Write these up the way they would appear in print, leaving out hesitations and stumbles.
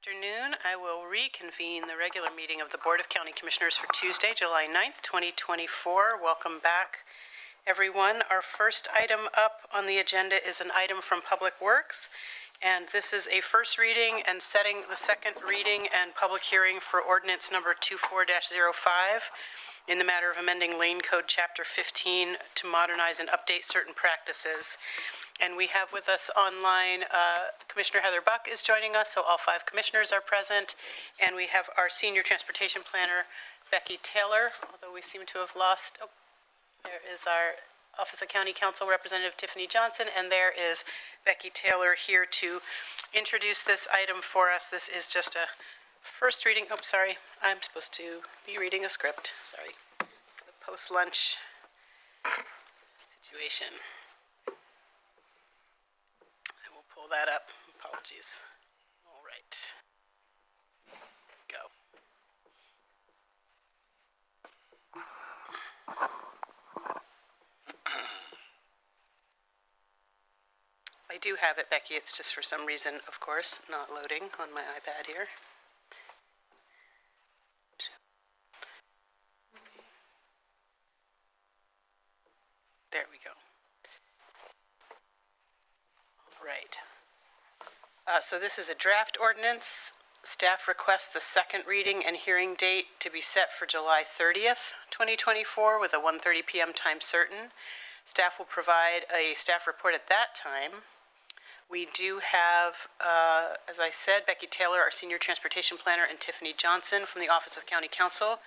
Afternoon, I will reconvene the regular meeting of the Board of County Commissioners for Tuesday, July 9th, 2024. Welcome back, everyone. Our first item up on the agenda is an item from Public Works, and this is a first reading and setting the second reading and public hearing for ordinance number 24-05 in the matter of amending Lane Code Chapter 15 to modernize and update certain practices. And we have with us online, Commissioner Heather Buck is joining us, so all 5 commissioners are present. And we have our Senior Transportation Planner, Becky Taylor, although we seem to have lost, there is our Office of County Council Representative Tiffany Johnson, and there is Becky Taylor here to introduce this item for us. This is just a first reading. Oh, sorry, I'm supposed to be reading a script. Sorry, the post-lunch situation. Pull that up. Apologies. All right. Go. I do have it, Becky. It's just for some reason, of course, not loading on my iPad here. There we go. All right. So this is a draft ordinance. Staff requests the second reading and hearing date to be set for July 30th, 2024 with a 1:30 p.m. time certain. Staff will provide a staff report at that time. We do have, as I said, Becky Taylor, our Senior Transportation Planner, and Tiffany Johnson from the Office of County Council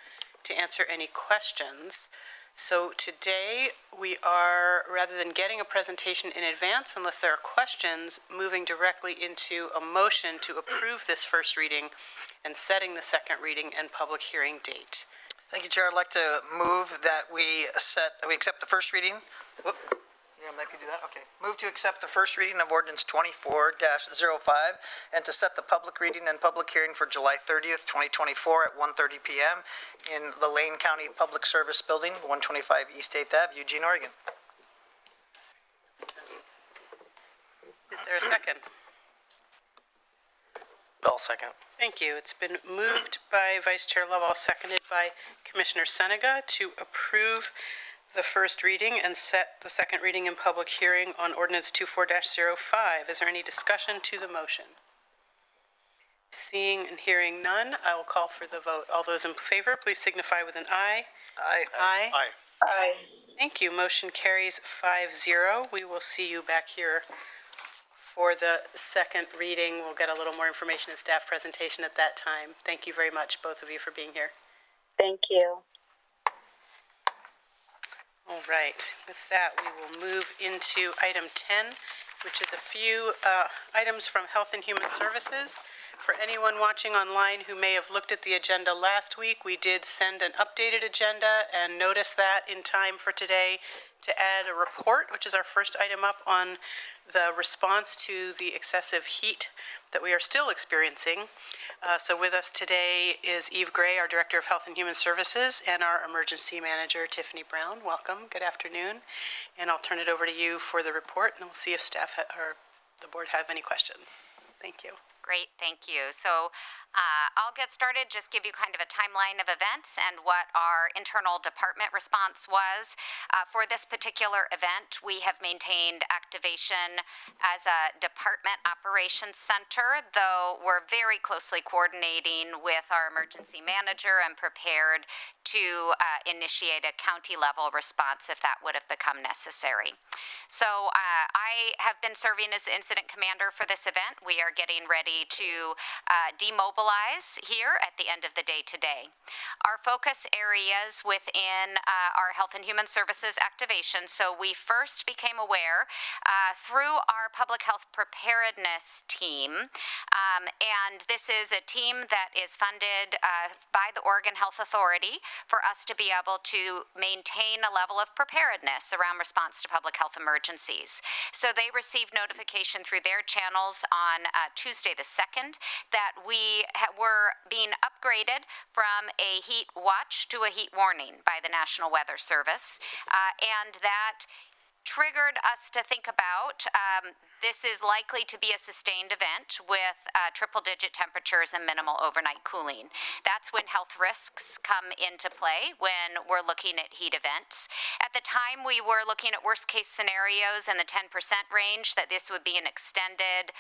to answer any questions. So today we are, rather than getting a presentation in advance, unless there are questions, moving directly into a motion to approve this first reading and setting the second reading and public hearing date. Thank you, Chair. I'd like to move that we accept the first reading. Whoop. You're gonna make me do that? Okay. Move to accept the first reading of ordinance 24-05 and to set the public reading and public hearing for July 30th, 2024 at 1:30 p.m. in the Lane County Public Service Building, 125 East 8th Ave, Eugene, Oregon. Is there a second? I'll second. Thank you. It's been moved by Vice Chair Lovell, seconded by Commissioner Senega to approve the first reading and set the second reading and public hearing on ordinance 24-05. Is there any discussion to the motion? Seeing and hearing none, I will call for the vote. All those in favor, please signify with an aye. Aye. Aye. Aye. Aye. Thank you. Motion carries 5-0. We will see you back here for the second reading. We'll get a little more information in staff presentation at that time. Thank you very much, both of you, for being here. Thank you. All right, with that, we will move into item 10, which is a few items from Health and Human Services. For anyone watching online who may have looked at the agenda last week, we did send an updated agenda and notice that in time for today to add a report, which is our first item up on the response to the excessive heat that we are still experiencing. So with us today is Eve Gray, our Director of Health and Human Services, and our Emergency Manager, Tiffany Brown. Welcome. Good afternoon. And I'll turn it over to you for the report, and we'll see if staff or the board have any questions. Thank you. Great, thank you. So I'll get started, just give you kind of a timeline of events and what our internal department response was. For this particular event, we have maintained activation as a department operations center, though we're very closely coordinating with our emergency manager and prepared to initiate a county-level response if that would have become necessary. So I have been serving as the incident commander for this event. We are getting ready to demobilize here at the end of the day today. Our focus areas within our Health and Human Services activation, so we first became aware through our public health preparedness team, and this is a team that is funded by the Oregon Health Authority for us to be able to maintain a level of preparedness around response to public health emergencies. So they received notification through their channels on Tuesday the 2nd that we were being upgraded from a heat watch to a heat warning by the National Weather Service, and that triggered us to think about this is likely to be a sustained event with triple-digit temperatures and minimal overnight cooling. That's when health risks come into play when we're looking at heat events. At the time, we were looking at worst-case scenarios in the 10% range, that this would be an extended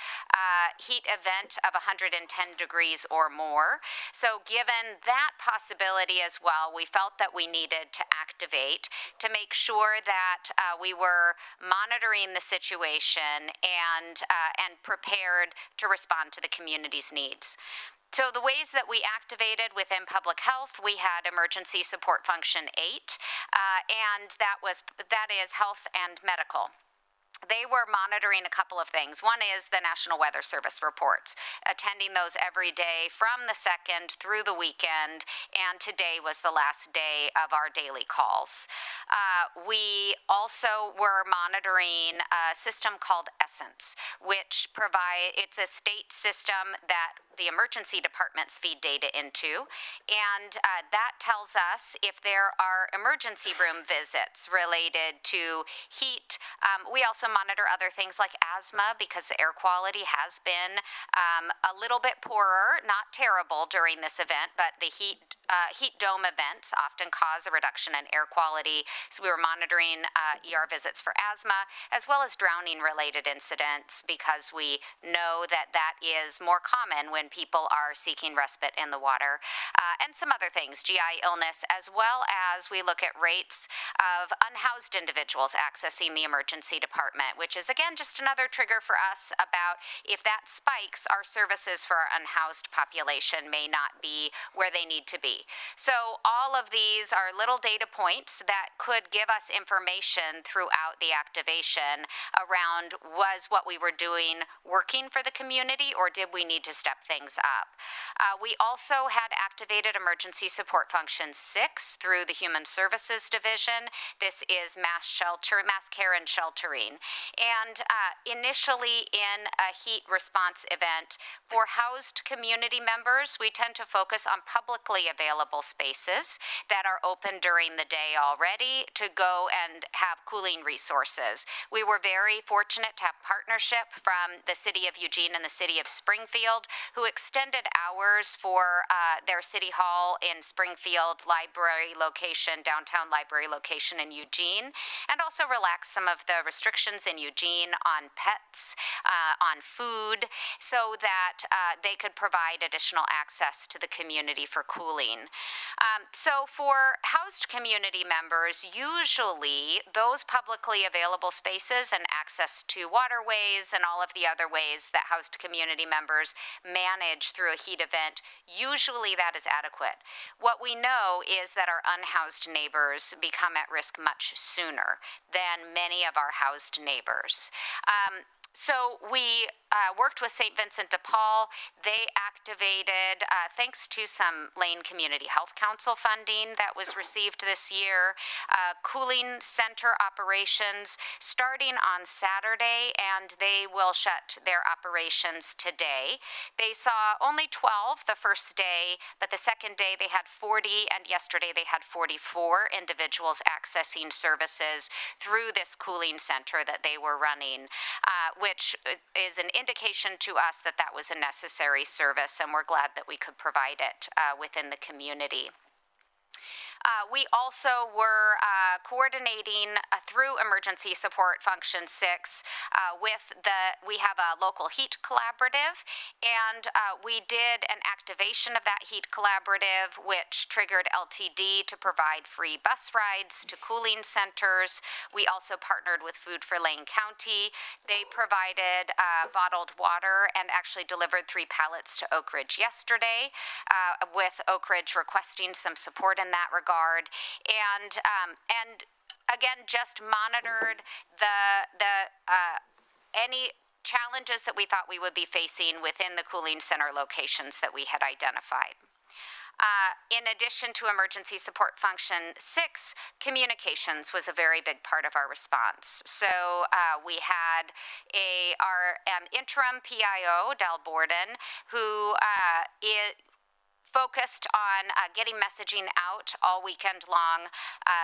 heat event of 110 degrees or more. So given that possibility as well, we felt that we needed to activate to make sure that we were monitoring the situation and prepared to respond to the community's needs. So the ways that we activated within public health, we had emergency support function 8, and that is health and medical. They were monitoring a couple of things. One is the National Weather Service reports, attending those every day from the 2nd through the weekend, and today was the last day of our daily calls. We also were monitoring a system called Essence, which it's a state system that the emergency departments feed data into, and that tells us if there are emergency room visits related to heat. We also monitor other things like asthma because the air quality has been a little bit poorer, not terrible during this event, but the heat dome events often cause a reduction in air quality. So we were monitoring ER visits for asthma, as well as drowning-related incidents, because we know that that is more common when people are seeking respite in the water, and some other things, GI illness, as well as we look at rates of unhoused individuals accessing the emergency department, which is, again, just another trigger for us about if that spikes, our services for our unhoused population may not be where they need to be. So all of these are little data points that could give us information throughout the activation around, was what we were doing working for the community, or did we need to step things up? We also had activated emergency support function 6 through the Human Services Division. This is mass care and sheltering. And initially in a heat response event, for housed community members, we tend to focus on publicly available spaces that are open during the day already to go and have cooling resources. We were very fortunate to have partnership from the City of Eugene and the City of Springfield, who extended hours for their City Hall in Springfield library location, downtown library location in Eugene, and also relaxed some of the restrictions in Eugene on pets, on food, so that they could provide additional access to the community for cooling. So for housed community members, usually those publicly available spaces and access to waterways and all of the other ways that housed community members manage through a heat event, usually that is adequate. What we know is that our unhoused neighbors become at risk much sooner than many of our housed neighbors. So we worked with St. Vincent de Paul. They activated, thanks to some Lane Community Health Council funding that was received this year, cooling center operations starting on Saturday, and they will shut their operations today. They saw only 12 the first day, but the second day they had 40, and yesterday they had 44 individuals accessing services through this cooling center that they were running, which is an indication to us that that was a necessary service, and we're glad that we could provide it within the community. We also were coordinating through Emergency Support Function 6 we have a local heat collaborative, and we did an activation of that heat collaborative, which triggered LTD to provide free bus rides to cooling centers. We also partnered with Food for Lane County. They provided bottled water and actually delivered 3 pallets to Oak Ridge yesterday, with Oak Ridge requesting some support in that regard. And again, just monitored any challenges that we thought we would be facing within the cooling center locations that we had identified. In addition to Emergency Support Function 6, communications was a very big part of our response. So we had our interim PIO, Del Borden, who focused on getting messaging out all weekend long.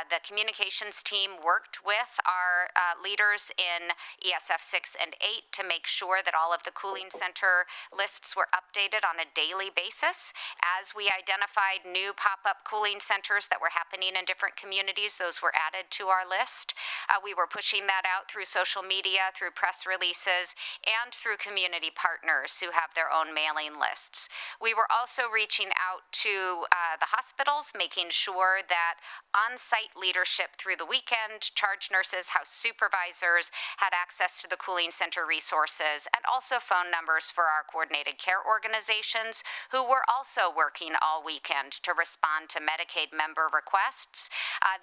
The communications team worked with our leaders in ESF 6 and 8 to make sure that all of the cooling center lists were updated on a daily basis. As we identified new pop-up cooling centers that were happening in different communities, those were added to our list. We were pushing that out through social media, through press releases, and through community partners who have their own mailing lists. We were also reaching out to the hospitals, making sure that on-site leadership through the weekend, charge nurses, house supervisors had access to the cooling center resources, and also phone numbers for our coordinated care organizations who were also working all weekend to respond to Medicaid member requests.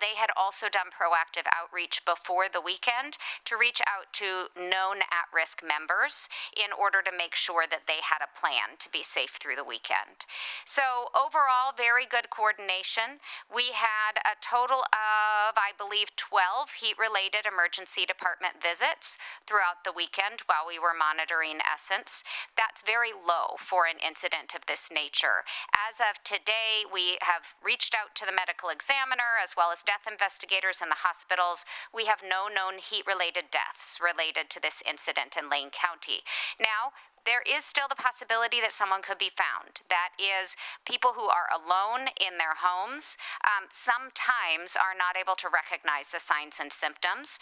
They had also done proactive outreach before the weekend to reach out to known at-risk members in order to make sure that they had a plan to be safe through the weekend. So overall, very good coordination. We had a total of, I believe, 12 heat-related emergency department visits throughout the weekend while we were monitoring Essence. That's very low for an incident of this nature. As of today, we have reached out to the medical examiner as well as death investigators in the hospitals. We have no known heat-related deaths related to this incident in Lane County. Now, there is still the possibility that someone could be found. That is, people who are alone in their homes sometimes are not able to recognize the signs and symptoms.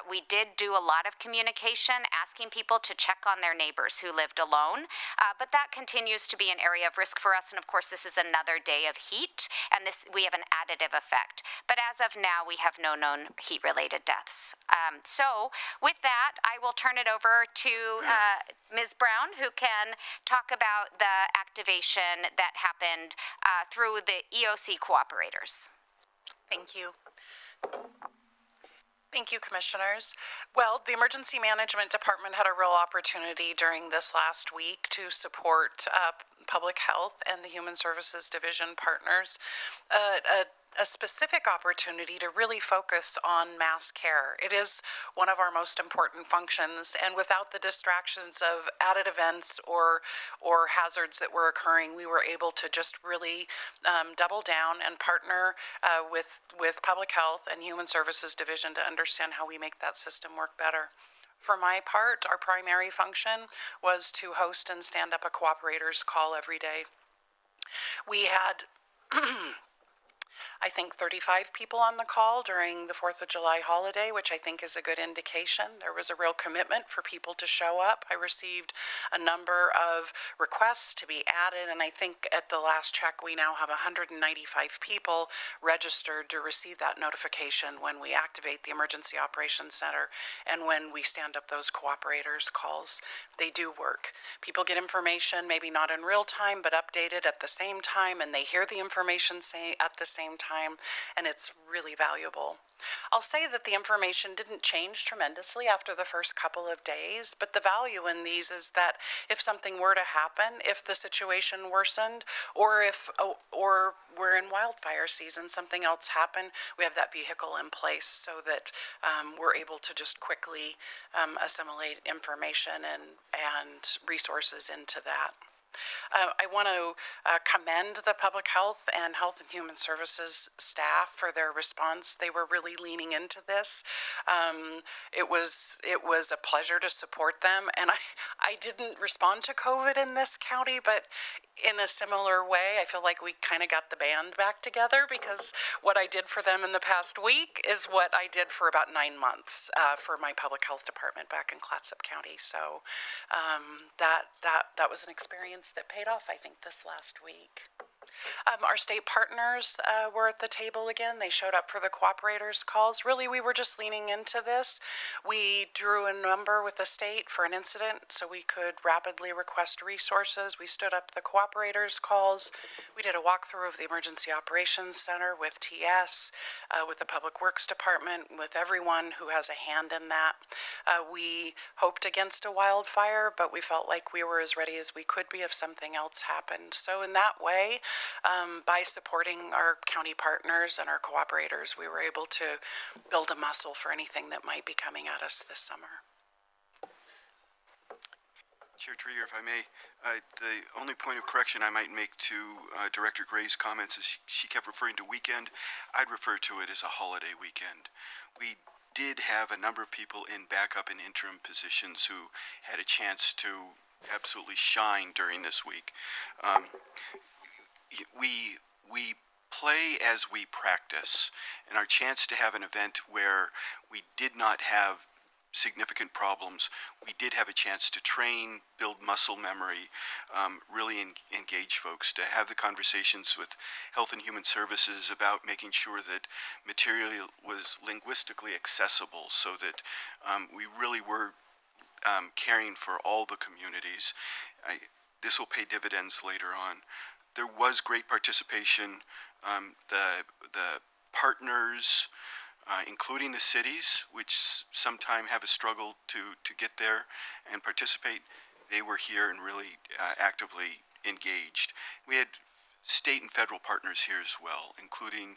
We did do a lot of communication asking people to check on their neighbors who lived alone, but that continues to be an area of risk for us. And of course, this is another day of heat, and we have an additive effect. But as of now, we have no known heat-related deaths. So with that, I will turn it over to Ms. Brown, who can talk about the activation that happened through the EOC cooperators. Thank you. Thank you, Commissioners. Well, the Emergency Management Department had a real opportunity during this last week to support public health and the Human Services Division partners. A specific opportunity to really focus on mass care. It is one of our most important functions, and without the distractions of added events or hazards that were occurring, we were able to just really double down and partner with Public Health and Human Services Division to understand how we make that system work better. For my part, our primary function was to host and stand up a cooperators call every day. We had I think 35 people on the call during the 4th of July holiday, which I think is a good indication. There was a real commitment for people to show up. I received a number of requests to be added, and I think at the last check we now have 195 people registered to receive that notification when we activate the Emergency Operations Center and when we stand up those cooperators calls. They do work. People get information, maybe not in real time, but updated at the same time, and they hear the information at the same time, and it's really valuable. I'll say that the information didn't change tremendously after the first couple of days, but the value in these is that if something were to happen, if the situation worsened, or we're in wildfire season, something else happened, we have that vehicle in place so that we're able to just quickly assimilate information and resources into that. I want to commend the Public Health and Health and Human Services staff for their response. They were really leaning into this. It was a pleasure to support them, and I didn't respond to COVID in this county, but in a similar way, I feel like we kind of got the band back together, because what I did for them in the past week is what I did for about 9 months for my public health department back in Clatsop County. So that was an experience that paid off, I think, this last week. Our state partners were at the table again. They showed up for the cooperators calls. Really, we were just leaning into this. We drew a number with the state for an incident so we could rapidly request resources. We stood up the cooperators calls. We did a walkthrough of the Emergency Operations Center with TS, with the Public Works Department, with everyone who has a hand in that. We hoped against a wildfire, but we felt like we were as ready as we could be if something else happened. So in that way, by supporting our county partners and our cooperators, we were able to build a muscle for anything that might be coming at us this summer. Chair Trigger, if I may, the only point of correction I might make to Director Gray's comments is she kept referring to weekend. I'd refer to it as a holiday weekend. We did have a number of people in backup and interim positions who had a chance to absolutely shine during this week. We play as we practice, and our chance to have an event where we did not have significant problems, we did have a chance to train, build muscle memory, really engage folks, to have the conversations with Health and Human Services about making sure that material was linguistically accessible so that we really were caring for all the communities. This will pay dividends later on. There was great participation. The partners, including the cities, which sometimes have a struggle to get there and participate, they were here and really actively engaged. We had state and federal partners here as well, including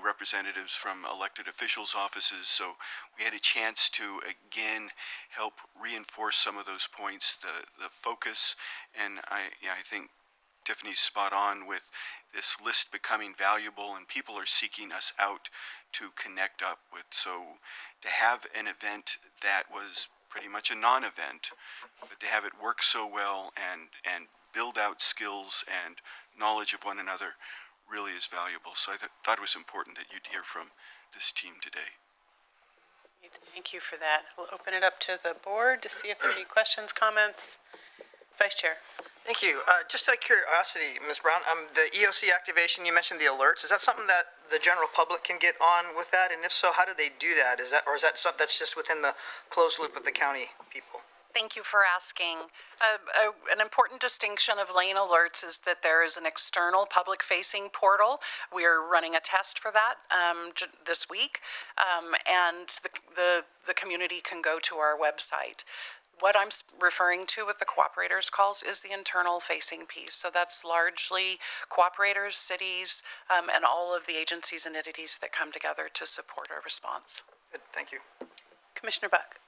representatives from elected officials' offices. So we had a chance to again help reinforce some of those points, the focus, and I think Tiffany's spot on with this list becoming valuable, and people are seeking us out to connect up with. So to have an event that was pretty much a non-event, but to have it work so well and build out skills and knowledge of one another really is valuable. So I thought it was important that you'd hear from this team today. Thank you for that. We'll open it up to the board to see if there are any questions, comments. Vice Chair. Thank you. Just out of curiosity, Ms. Brown, the EOC activation, you mentioned the alerts. Is that something that the general public can get on with that? And if so, how do they do that? Is that something that's just within the closed loop of the county people? Thank you for asking. An important distinction of Lane Alerts is that there is an external public-facing portal. We are running a test for that this week, and the community can go to our website. What I'm referring to with the cooperators calls is the internal facing piece. So that's largely cooperators, cities, and all of the agencies and entities that come together to support our response. Good, thank you. Commissioner Buck.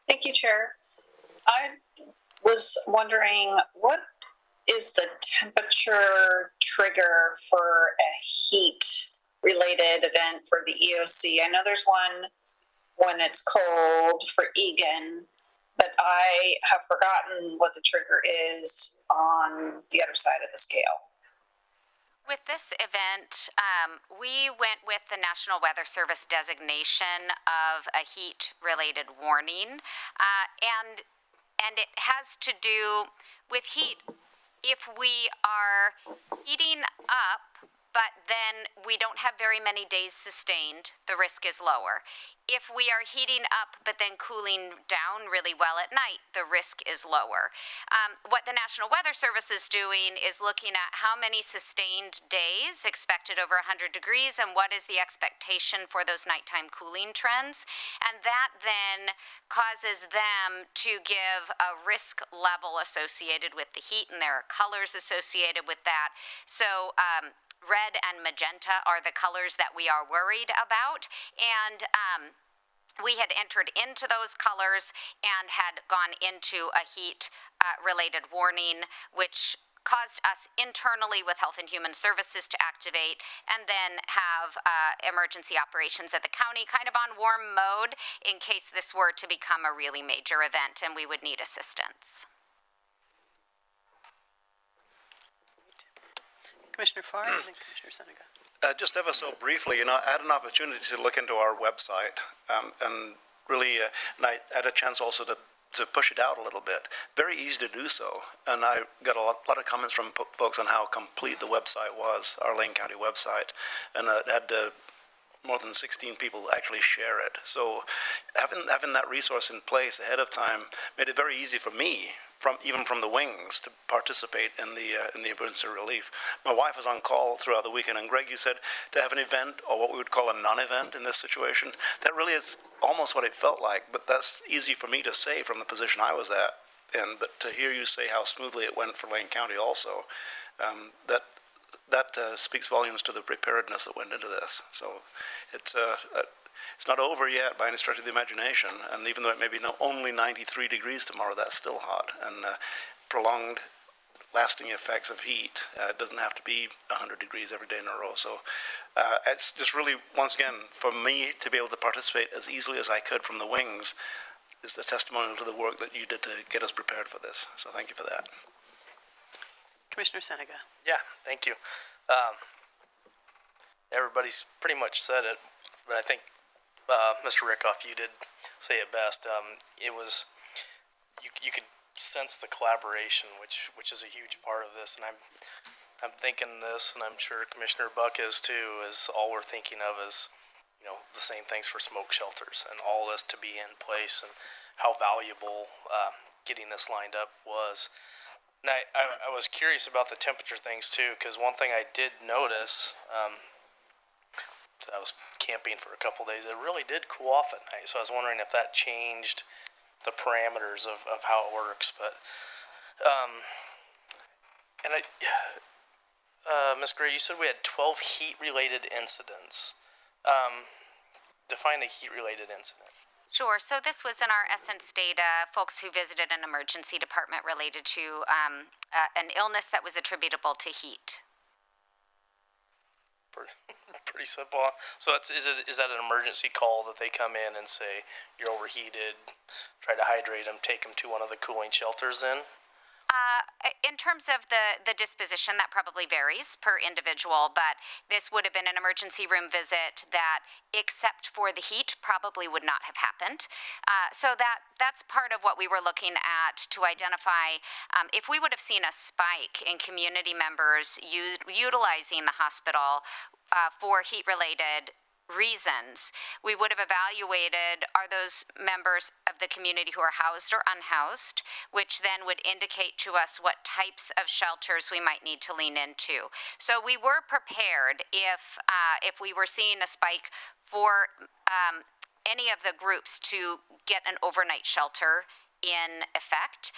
Thank you, Chair. I was wondering, what is the temperature trigger for a heat-related event for the EOC? I know there's one when it's cold for Egan, but I have forgotten what the trigger is on the other side of the scale. With this event, we went with the National Weather Service designation of a heat-related warning, and it has to do with heat. If we are heating up, but then we don't have very many days sustained, the risk is lower. If we are heating up but then cooling down really well at night, the risk is lower. What the National Weather Service is doing is looking at how many sustained days expected over 100 degrees and what is the expectation for those nighttime cooling trends. And that then causes them to give a risk level associated with the heat, and there are colors associated with that. So red and magenta are the colors that we are worried about, and we had entered into those colors and had gone into a heat-related warning, which caused us internally with Health and Human Services to activate and then have emergency operations at the county kind of on warm mode in case this were to become a really major event and we would need assistance. Commissioner Farr and then Commissioner Seneca. Just ever so briefly, I had an opportunity to look into our website, and really, and I had a chance also to push it out a little bit. Very easy to do so, and I got a lot of comments from folks on how complete the website was, our Lane County website, and it had more than 16 people actually share it. So having that resource in place ahead of time made it very easy for me, even from the wings, to participate in the emergency relief. My wife was on call throughout the weekend, and Greg, you said to have an event, or what we would call a non-event in this situation, that really is almost what it felt like, but that's easy for me to say from the position I was at, but to hear you say how smoothly it went for Lane County also, that that speaks volumes to the preparedness that went into this. So it's not over yet by any stretch of the imagination. And even though it may be only 93 degrees tomorrow, that's still hot. And prolonged lasting effects of heat. It doesn't have to be 100 degrees every day in a row. So it's just really, once again, for me to be able to participate as easily as I could from the wings is the testimonial to the work that you did to get us prepared for this. So thank you for that. Commissioner Senega. Yeah, thank you. Everybody's pretty much said it, but I think, Mr. Rickoff, you did say it best. It was, you could sense the collaboration, which is a huge part of this, and I'm thinking this, and I'm sure Commissioner Buck is too, is all we're thinking of is, the same things for smoke shelters and all this to be in place and how valuable getting this lined up was. And I was curious about the temperature things too, because one thing I did notice, I was camping for a couple days, it really did cool off at night. So I was wondering if that changed the parameters of how it works. But, Ms. Gray, you said we had 12 heat-related incidents. Define a heat-related incident. Sure. So this was in our Essence data, folks who visited an emergency department related to an illness that was attributable to heat. Pretty simple. So is that an emergency call that they come in and say, you're overheated, try to hydrate them, take them to one of the cooling shelters then? In terms of the disposition, that probably varies per individual, but this would have been an emergency room visit that, except for the heat, probably would not have happened. So that's part of what we were looking at to identify if we would have seen a spike in community members utilizing the hospital for heat-related reasons, we would have evaluated, are those members of the community who are housed or unhoused, which then would indicate to us what types of shelters we might need to lean into. So we were prepared if we were seeing a spike for any of the groups to get an overnight shelter in effect,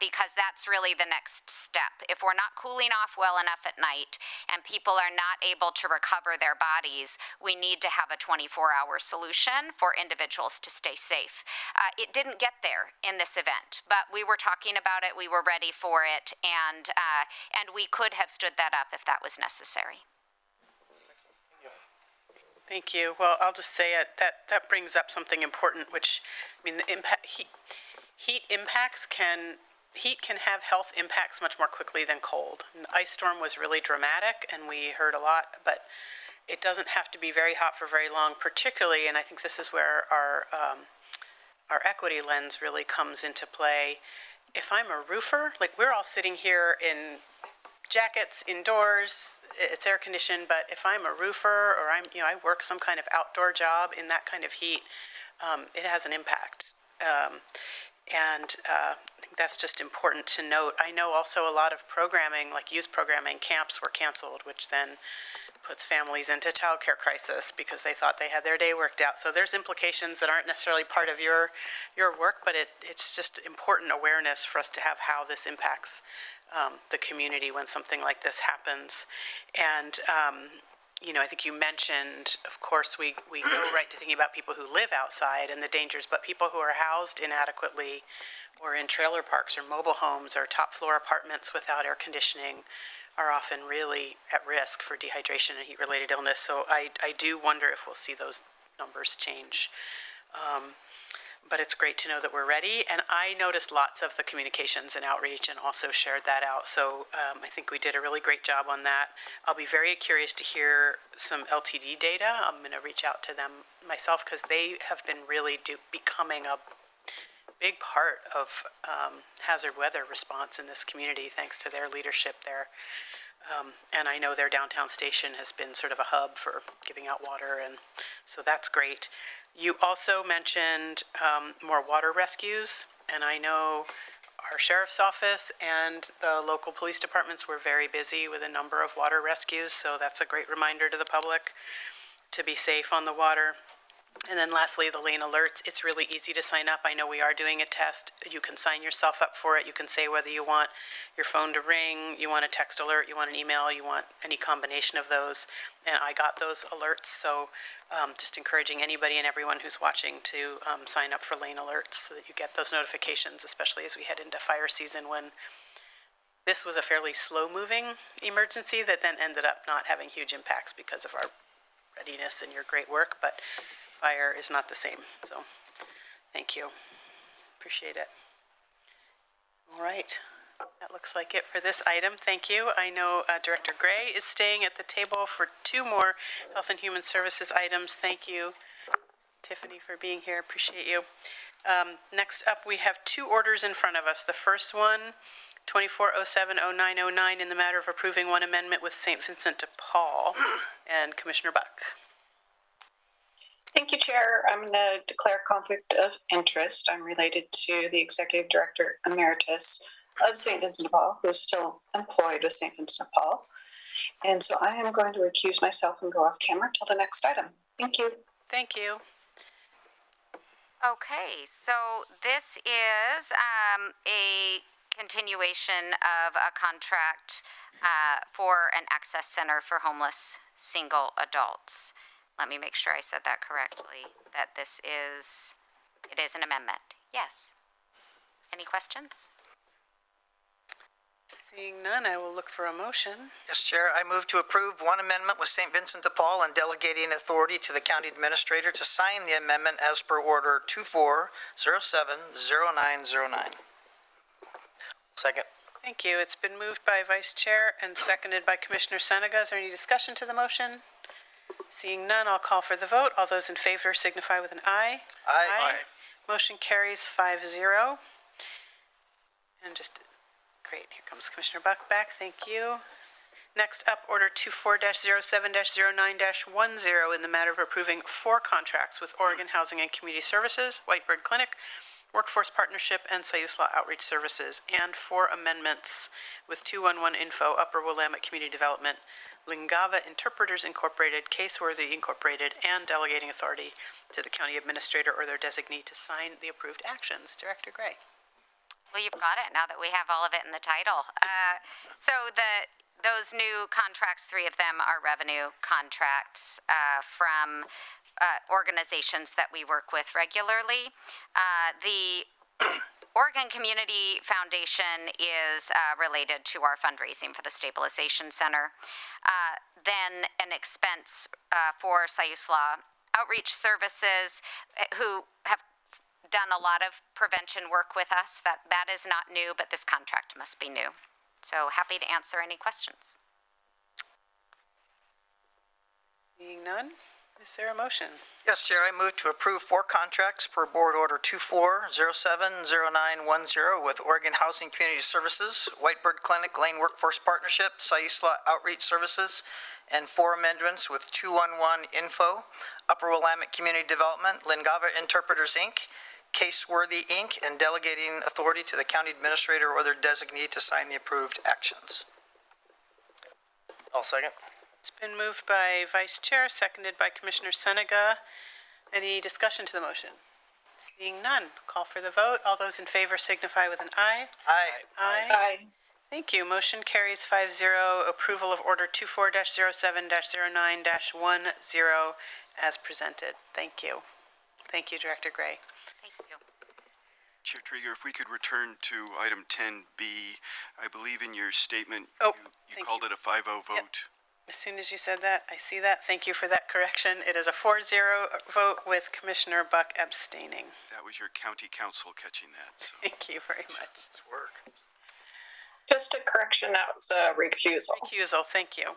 because that's really the next step. If we're not cooling off well enough at night and people are not able to recover their bodies, we need to have a 24-hour solution for individuals to stay safe. It didn't get there in this event, but we were talking about it, we were ready for it, and we could have stood that up if that was necessary. Thank you. Well, I'll just say it, that brings up something important, which, I mean, the impact, heat can have health impacts much more quickly than cold. And the ice storm was really dramatic, and we heard a lot, but it doesn't have to be very hot for very long, particularly, and I think this is where our equity lens really comes into play. If I'm a roofer, like we're all sitting here in jackets indoors, it's air conditioned, but if I'm a roofer or I work some kind of outdoor job in that kind of heat, it has an impact. I think that's just important to note. I know also a lot of programming, like youth programming, camps were canceled, which then puts families into childcare crisis because they thought they had their day worked out. So there's implications that aren't necessarily part of your work, but it's just important awareness for us to have how this impacts the community when something like this happens. And I think you mentioned, of course, we go right to thinking about people who live outside and the dangers, but people who are housed inadequately or in trailer parks or mobile homes or top floor apartments without air conditioning are often really at risk for dehydration and heat-related illness. So I do wonder if we'll see those numbers change. But it's great to know that we're ready. And I noticed lots of the communications and outreach and also shared that out. So I think we did a really great job on that. I'll be very curious to hear some LTD data. I'm going to reach out to them myself because they have been really becoming a big part of hazard weather response in this community thanks to their leadership there. And I know their downtown station has been sort of a hub for giving out water, and so that's great. You also mentioned more water rescues, and I know our sheriff's office and the local police departments were very busy with a number of water rescues, so that's a great reminder to the public to be safe on the water. And then lastly, the lane alerts. It's really easy to sign up. I know we are doing a test. You can sign yourself up for it. You can say whether you want your phone to ring, you want a text alert, you want an email, you want any combination of those. And I got those alerts, so just encouraging anybody and everyone who's watching to sign up for lane alerts so that you get those notifications, especially as we head into fire season when this was a fairly slow-moving emergency that then ended up not having huge impacts because of our readiness and your great work, but fire is not the same. So thank you. Appreciate it. All right. That looks like it for this item. Thank you. I know Director Gray is staying at the table for 2 more Health and Human Services items. Thank you, Tiffany, for being here. Appreciate you. Next up, we have 2 orders in front of us. The first one, 24070909, in the matter of approving one amendment with St. Vincent de Paul. And Commissioner Buck. Thank you, Chair. I'm going to declare conflict of interest. I'm related to the Executive Director Emeritus of St. Vincent de Paul, who is still employed with St. Vincent de Paul. And so I am going to recuse myself and go off camera till the next item. Thank you. Thank you. Okay, so this is a continuation of a contract for an access center for homeless single adults. Let me make sure I said that correctly, that it is an amendment. Yes. Any questions? Seeing none, I will look for a motion. Yes, Chair, I move to approve one amendment with St. Vincent de Paul and delegating authority to the county administrator to sign the amendment as per order 24070909. Second. Thank you. It's been moved by Vice Chair and seconded by Commissioner Senega. Is there any discussion to the motion? Seeing none, I'll call for the vote. All those in favor signify with an aye. Aye. Motion carries 5-0. And just, great, here comes Commissioner Buck back. Thank you. Next up, Order 24-07-09-10 in the matter of approving 4 contracts with Oregon Housing and Community Services, Whitebird Clinic, Workforce Partnership, and Sayusla Outreach Services, and 4 amendments with 211 Info, Upper Willamette Community Development, Lingava Interpreters Incorporated, Caseworthy Incorporated, and delegating authority to the county administrator or their designee to sign the approved actions. Director Gray. Well, you've got it now that we have all of it in the title. So those new contracts, 3 of them are revenue contracts from organizations that we work with regularly. The Oregon Community Foundation is related to our fundraising for the Stabilization Center. Then an expense for Sayusla Outreach Services, who have done a lot of prevention work with us. That is not new, but this contract must be new. So happy to answer any questions. Seeing none, is there a motion? Yes, Chair, I move to approve 4 contracts per Board Order 24070910 with Oregon Housing Community Services, Whitebird Clinic Lane Workforce Partnership, Sayusla Outreach Services, and 4 amendments with 211 Info, Upper Willamette Community Development, Lingava Interpreters, Inc., Caseworthy, Inc., and delegating authority to the county administrator or their designee to sign the approved actions. I'll second. It's been moved by Vice Chair, seconded by Commissioner Senega. Any discussion to the motion? Seeing none, call for the vote. All those in favor signify with an aye. Aye. Aye. Thank you. Motion carries 5-0. Approval of Order 24-07-09-10 as presented. Thank you. Thank you, Director Gray. Thank you. Chair Trigger, if we could return to item 10B, I believe in your statement, Oh, you thank called you. it a 5-0 vote. As soon as you said that, I see that. Thank you for that correction. It is a 4-0 vote with Commissioner Buck abstaining. That was your county council catching that. So. Thank you very much. It's work. Just a correction, that was a recusal. Recusal, thank you.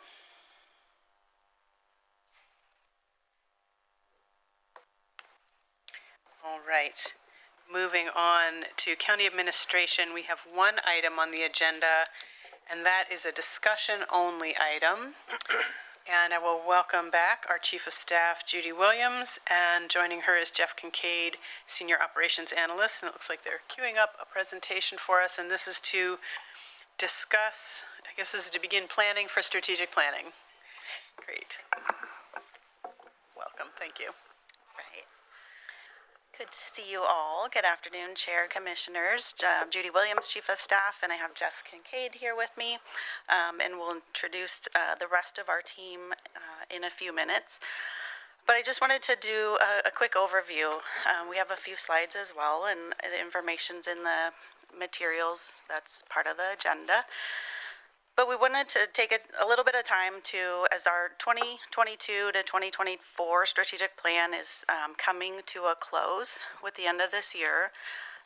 All right. Moving on to county administration, we have one item on the agenda, and that is a discussion-only item. And I will welcome back our Chief of Staff, Judy Williams, and joining her is Jeff Kincaid, Senior Operations Analyst. And it looks like they're queuing up a presentation for us, and this is to discuss, I guess this is to begin planning for strategic planning. Great. Welcome, thank you. Right. Good to see you all. Good afternoon, Chair, Commissioners. Judy Williams, Chief of Staff, and I have Jeff Kincaid here with me. And we'll introduce the rest of our team in a few minutes. But I just wanted to do a quick overview. We have a few slides as well, and the information's in the materials. That's part of the agenda. But we wanted to take a little bit of time to, as our 2022 to 2024 strategic plan is coming to a close with the end of this year.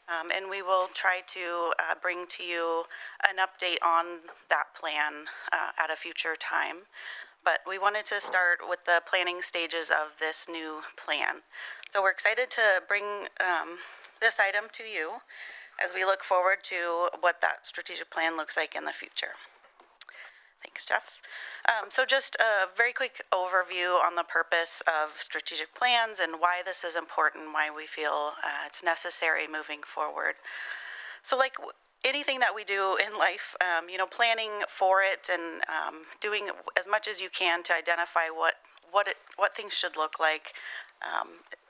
And we will try to bring to you an update on that plan at a future time. But we wanted to start with the planning stages of this new plan. So we're excited to bring this item to you as we look forward to what that strategic plan looks like in the future. Thanks, Jeff. So just a very quick overview on the purpose of strategic plans and why this is important, why we feel it's necessary moving forward. So like anything that we do in life, planning for it and doing as much as you can to identify what things should look like.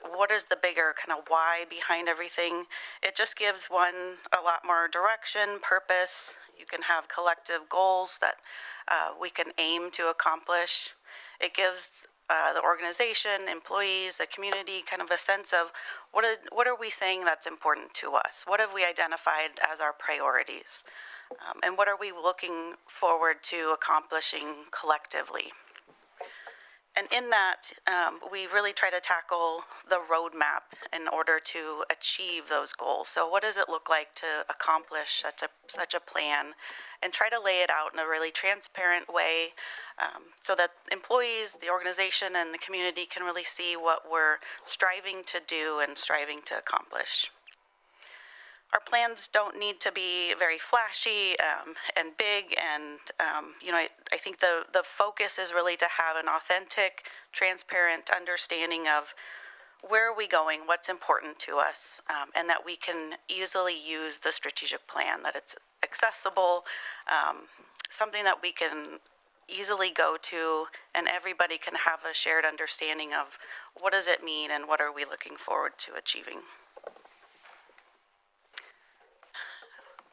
What is the bigger kind of why behind everything? It just gives one a lot more direction, purpose. You can have collective goals that we can aim to accomplish. It gives the organization, employees, the community kind of a sense of what are we saying that's important to us? What have we identified as our priorities? And what are we looking forward to accomplishing collectively? And in that, we really try to tackle the roadmap in order to achieve those goals. So what does it look like to accomplish such a plan, and try to lay it out in a really transparent way so that employees, the organization, and the community can really see what we're striving to do and striving to accomplish. Our plans don't need to be very flashy and big, and I think the focus is really to have an authentic, transparent understanding of where are we going, what's important to us, and that we can easily use the strategic plan, that it's accessible, something that we can easily go to, and everybody can have a shared understanding of what does it mean and what are we looking forward to achieving.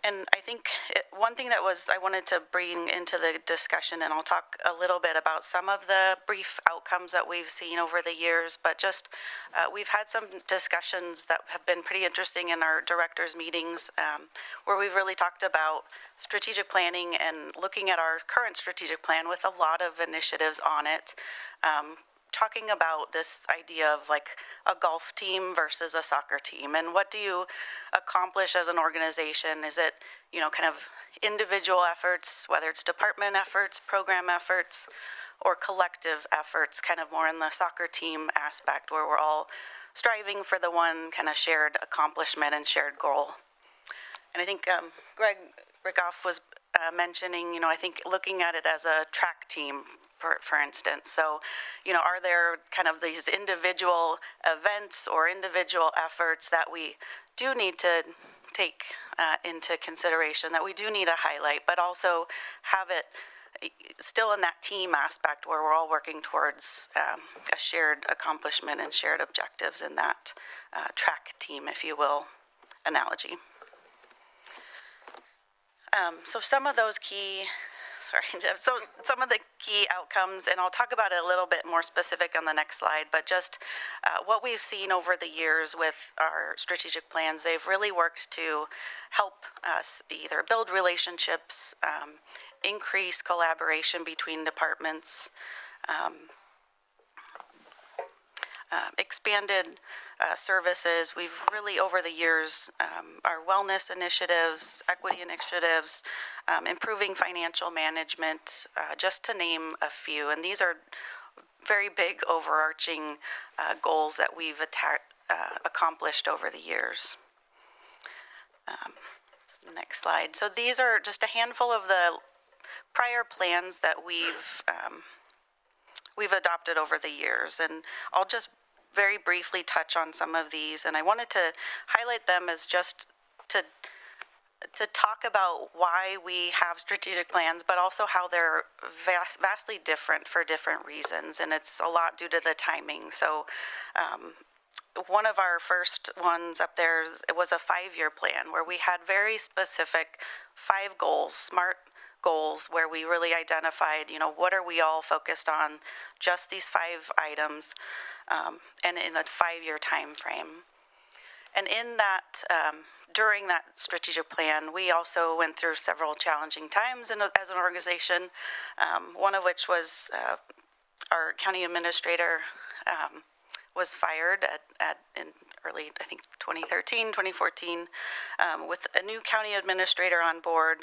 And I think one thing that I wanted to bring into the discussion, and I'll talk a little bit about some of the brief outcomes that we've seen over the years, but just we've had some discussions that have been pretty interesting in our directors' meetings where we've really talked about strategic planning and looking at our current strategic plan with a lot of initiatives on it. Talking about this idea of like a golf team versus a soccer team, and what do you accomplish as an organization? Is it, kind of individual efforts, whether it's department efforts, program efforts, or collective efforts, kind of more in the soccer team aspect where we're all striving for the one kind of shared accomplishment and shared goal. And I think Greg Rickoff was mentioning, I think looking at it as a track team, for instance. So, are there kind of these individual events or individual efforts that we do need to take into consideration, that we do need to highlight, but also have it still in that team aspect where we're all working towards a shared accomplishment and shared objectives in that track team, if you will, analogy. So some of those key Jeff. So some of the key outcomes, and I'll talk about it a little bit more specific on the next slide, but just what we've seen over the years with our strategic plans, they've really worked to help us either build relationships, increase collaboration between departments, expanded services. We've really, over the years, our wellness initiatives, equity initiatives, improving financial management, just to name a few. And these are very big overarching goals that we've accomplished over the years. Next slide. So these are just a handful of the prior plans that we've adopted over the years, and I'll just very briefly touch on some of these, and I wanted to highlight them as just to talk about why we have strategic plans, but also how they're vastly different for different reasons, and it's a lot due to the timing. So one of our first ones up there, it was a 5-year plan where we had very specific 5 goals, SMART goals, where we really identified, what are we all focused on, just these 5 items, and in a 5-year time frame. And in that, during that strategic plan, we also went through several challenging times as an organization, one of which was our county administrator was fired in early, I think, 2013, 2014. With a new county administrator on board,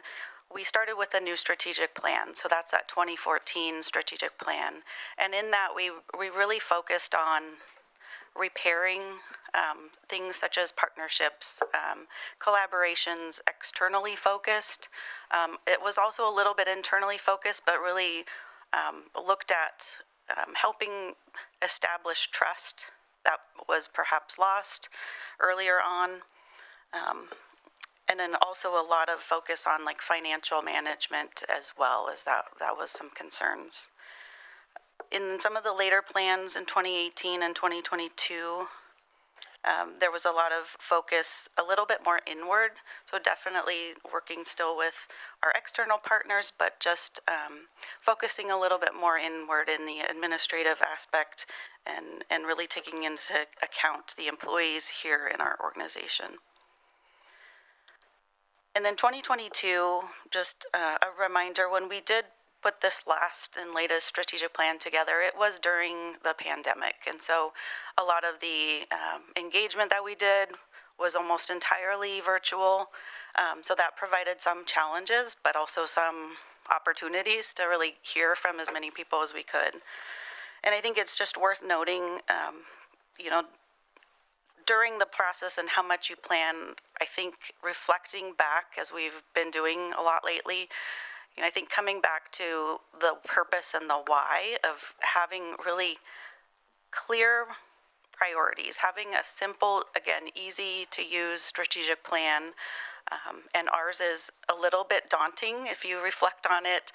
we started with a new strategic plan. So that's that 2014 strategic plan. And in that, we really focused on repairing things such as partnerships, collaborations, externally focused. It was also a little bit internally focused, but really looked at helping establish trust that was perhaps lost earlier on. And then also a lot of focus on like financial management as well, as that was some concerns. In some of the later plans in 2018 and 2022, there was a lot of focus a little bit more inward, so definitely working still with our external partners, but just focusing a little bit more inward in the administrative aspect and really taking into account the employees here in our organization. And then 2022, just a reminder, when we did put this last and latest strategic plan together, it was during the pandemic. And so a lot of the engagement that we did was almost entirely virtual. So that provided some challenges, but also some opportunities to really hear from as many people as we could. And I think it's just worth noting, during the process and how much you plan, I think reflecting back, as we've been doing a lot lately, I think coming back to the purpose and the why of having really clear priorities, having a simple, again, easy to use strategic plan. And ours is a little bit daunting if you reflect on it.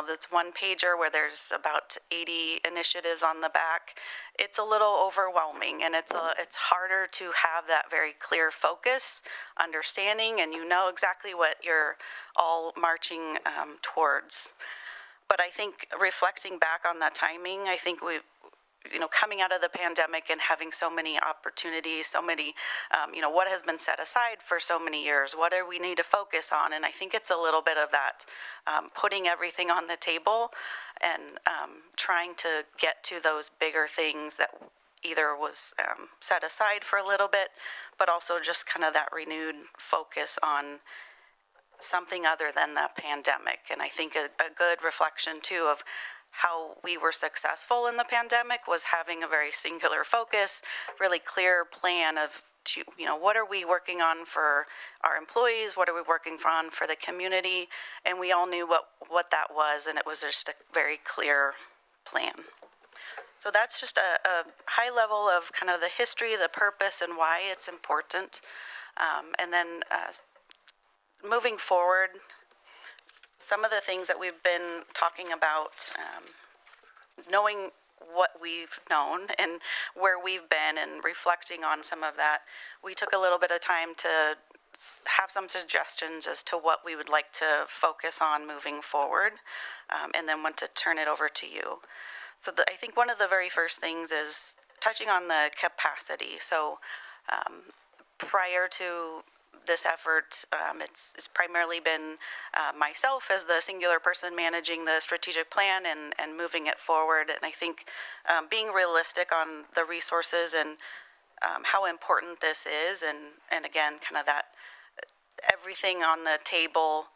That's one pager where there's about 80 initiatives on the back. It's a little overwhelming, and it's harder to have that very clear focus, understanding, and you know exactly what you're all marching towards. But I think reflecting back on that timing, I think coming out of the pandemic and having so many opportunities, so many, what has been set aside for so many years, what do we need to focus on? And I think it's a little bit of that, putting everything on the table and trying to get to those bigger things that either was set aside for a little bit, but also just kind of that renewed focus on something other than the pandemic. And I think a good reflection too of how we were successful in the pandemic was having a very singular focus, really clear plan of, what are we working on for our employees? What are we working on for the community? And we all knew what that was, and it was just a very clear plan. So that's just a high level of kind of the history, the purpose, and why it's important. And then moving forward, some of the things that we've been talking about, knowing what we've known and where we've been and reflecting on some of that, we took a little bit of time to have some suggestions as to what we would like to focus on moving forward, and then want to turn it over to you. So I think one of the very first things is touching on the capacity. So prior to this effort, it's primarily been myself as the singular person managing the strategic plan and moving it forward. And I think being realistic on the resources and how important this is, and again, kind of that everything on the table,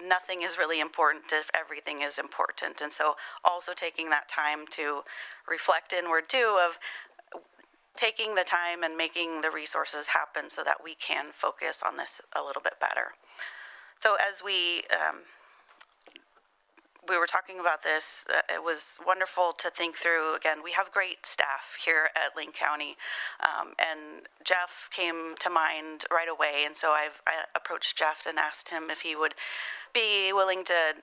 nothing is really important if everything is important. And so also taking that time to reflect inward too of taking the time and making the resources happen so that we can focus on this a little bit better. So as we were talking about this, it was wonderful to think through. Again, we have great staff here at Linn County, and Jeff came to mind right away. And so I approached Jeff and asked him if he would be willing to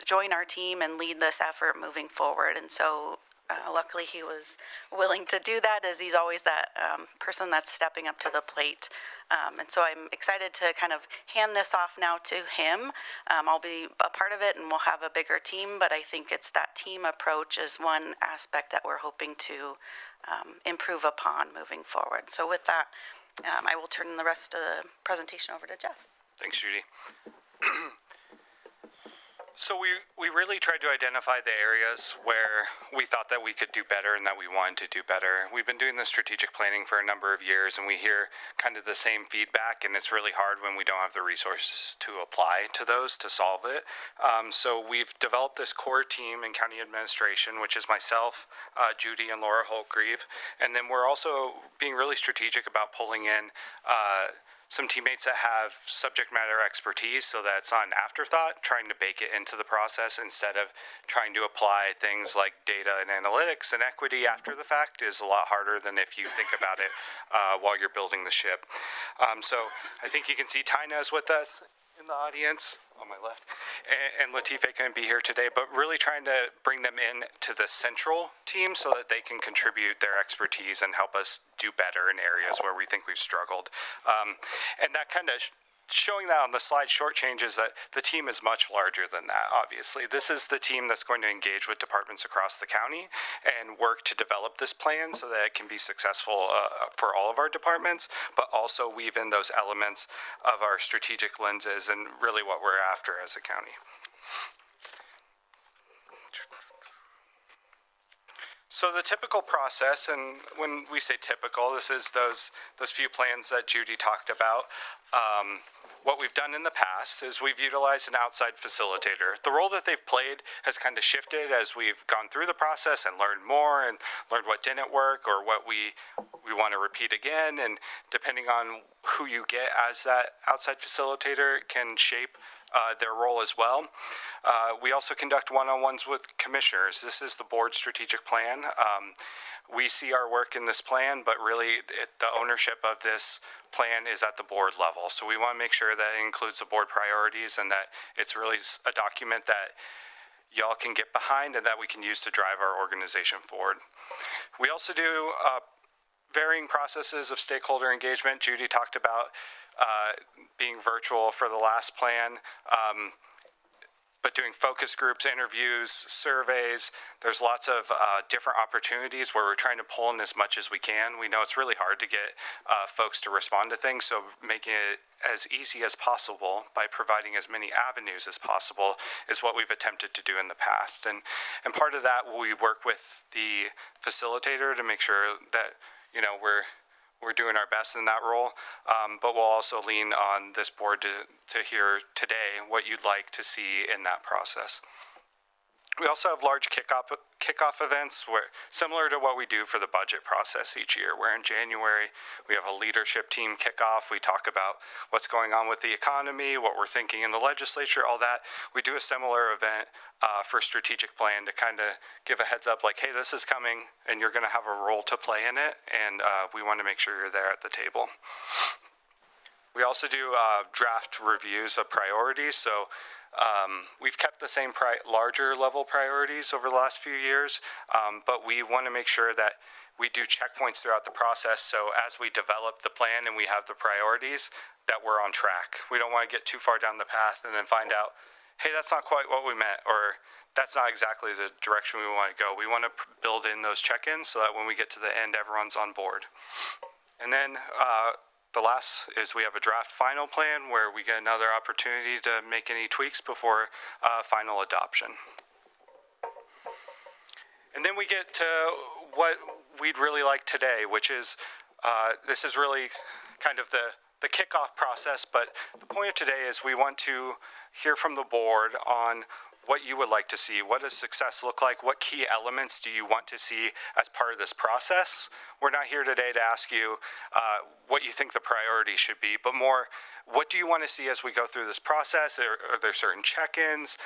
join our team and lead this effort moving forward. And so luckily, he was willing to do that, as he's always that person that's stepping up to the plate. And so I'm excited to kind of hand this off now to him. I'll be a part of it, and we'll have a bigger team, but I think it's that team approach is one aspect that we're hoping to improve upon moving forward. So with that, I will turn the rest of the presentation over to Jeff. Thanks, Judy. So we really tried to identify the areas where we thought that we could do better and that we wanted to do better. We've been doing this strategic planning for a number of years, and we hear kind of the same feedback, and it's really hard when we don't have the resources to apply to those to solve it. So we've developed this core team in county administration, which is myself, Judy, and Laura Holtgreave. And then we're also being really strategic about pulling in some teammates that have subject matter expertise, so that it's not an afterthought, trying to bake it into the process instead of trying to apply things like data and analytics and equity after the fact is a lot harder than if you think about it while you're building the ship. So I think you can see Tina is with us in the audience on my left, and Latife couldn't be here today, but really trying to bring them in to the central team so that they can contribute their expertise and help us do better in areas where we think we've struggled. And that kind of showing that on the slide shortchanges that the team is much larger than that, obviously. This is the team that's going to engage with departments across the county and work to develop this plan so that it can be successful for all of our departments, but also weave in those elements of our strategic lenses and really what we're after as a county. So the typical process, and when we say typical, this is those few plans that Judy talked about. What we've done in the past is we've utilized an outside facilitator. The role that they've played has kind of shifted as we've gone through the process and learned more and learned what didn't work or what we want to repeat again. And depending on who you get as that outside facilitator can shape their role as well. We also conduct one-on-ones with commissioners. This is the board strategic plan. We see our work in this plan, but really the ownership of this plan is at the board level. So we want to make sure that it includes the board priorities and that it's really a document that y'all can get behind and that we can use to drive our organization forward. We also do varying processes of stakeholder engagement. Judy talked about being virtual for the last plan, but doing focus groups, interviews, surveys. There's lots of different opportunities where we're trying to pull in as much as we can. We know it's really hard to get folks to respond to things, so making it as easy as possible by providing as many avenues as possible is what we've attempted to do in the past. And part of that, we work with the facilitator to make sure that, you know, we're doing our best in that role, but we'll also lean on this board to hear today what you'd like to see in that process. We also have large kickoff events where, similar to what we do for the budget process each year, where in January we have a leadership team kickoff. We talk about what's going on with the economy, what we're thinking in the legislature, all that. We do a similar event for strategic plan to kind of give a heads up like, hey, this is coming and you're going to have a role to play in it, and we want to make sure you're there at the table. We also do draft reviews of priorities. So we've kept the same larger level priorities over the last few years, but we want to make sure that we do checkpoints throughout the process. So as we develop the plan and we have the priorities, that we're on track. We don't want to get too far down the path and then find out, hey, that's not quite what we meant, or that's not exactly the direction we want to go. We want to build in those check-ins so that when we get to the end, everyone's on board. And then the last is we have a draft final plan where we get another opportunity to make any tweaks before final adoption. And then we get to what we'd really like today, which is this is really kind of the kickoff process, but the point of today is we want to hear from the board on what you would like to see. What does success look like? What key elements do you want to see as part of this process? We're not here today to ask you what you think the priority should be, but more, what do you want to see as we go through this process? Are there certain check-ins?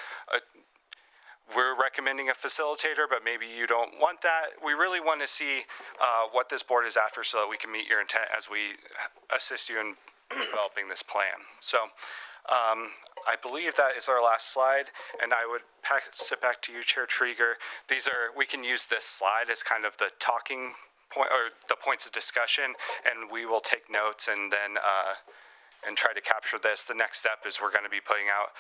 We're recommending a facilitator, but maybe you don't want that. We really want to see what this board is after so that we can meet your intent as we assist you in developing this plan. So I believe that is our last slide, and I would pass it back to you, Chair Trieger. We can use this slide as kind of the talking point, or the points of discussion, and we will take notes and then and try to capture this. The next step is we're going to be putting out,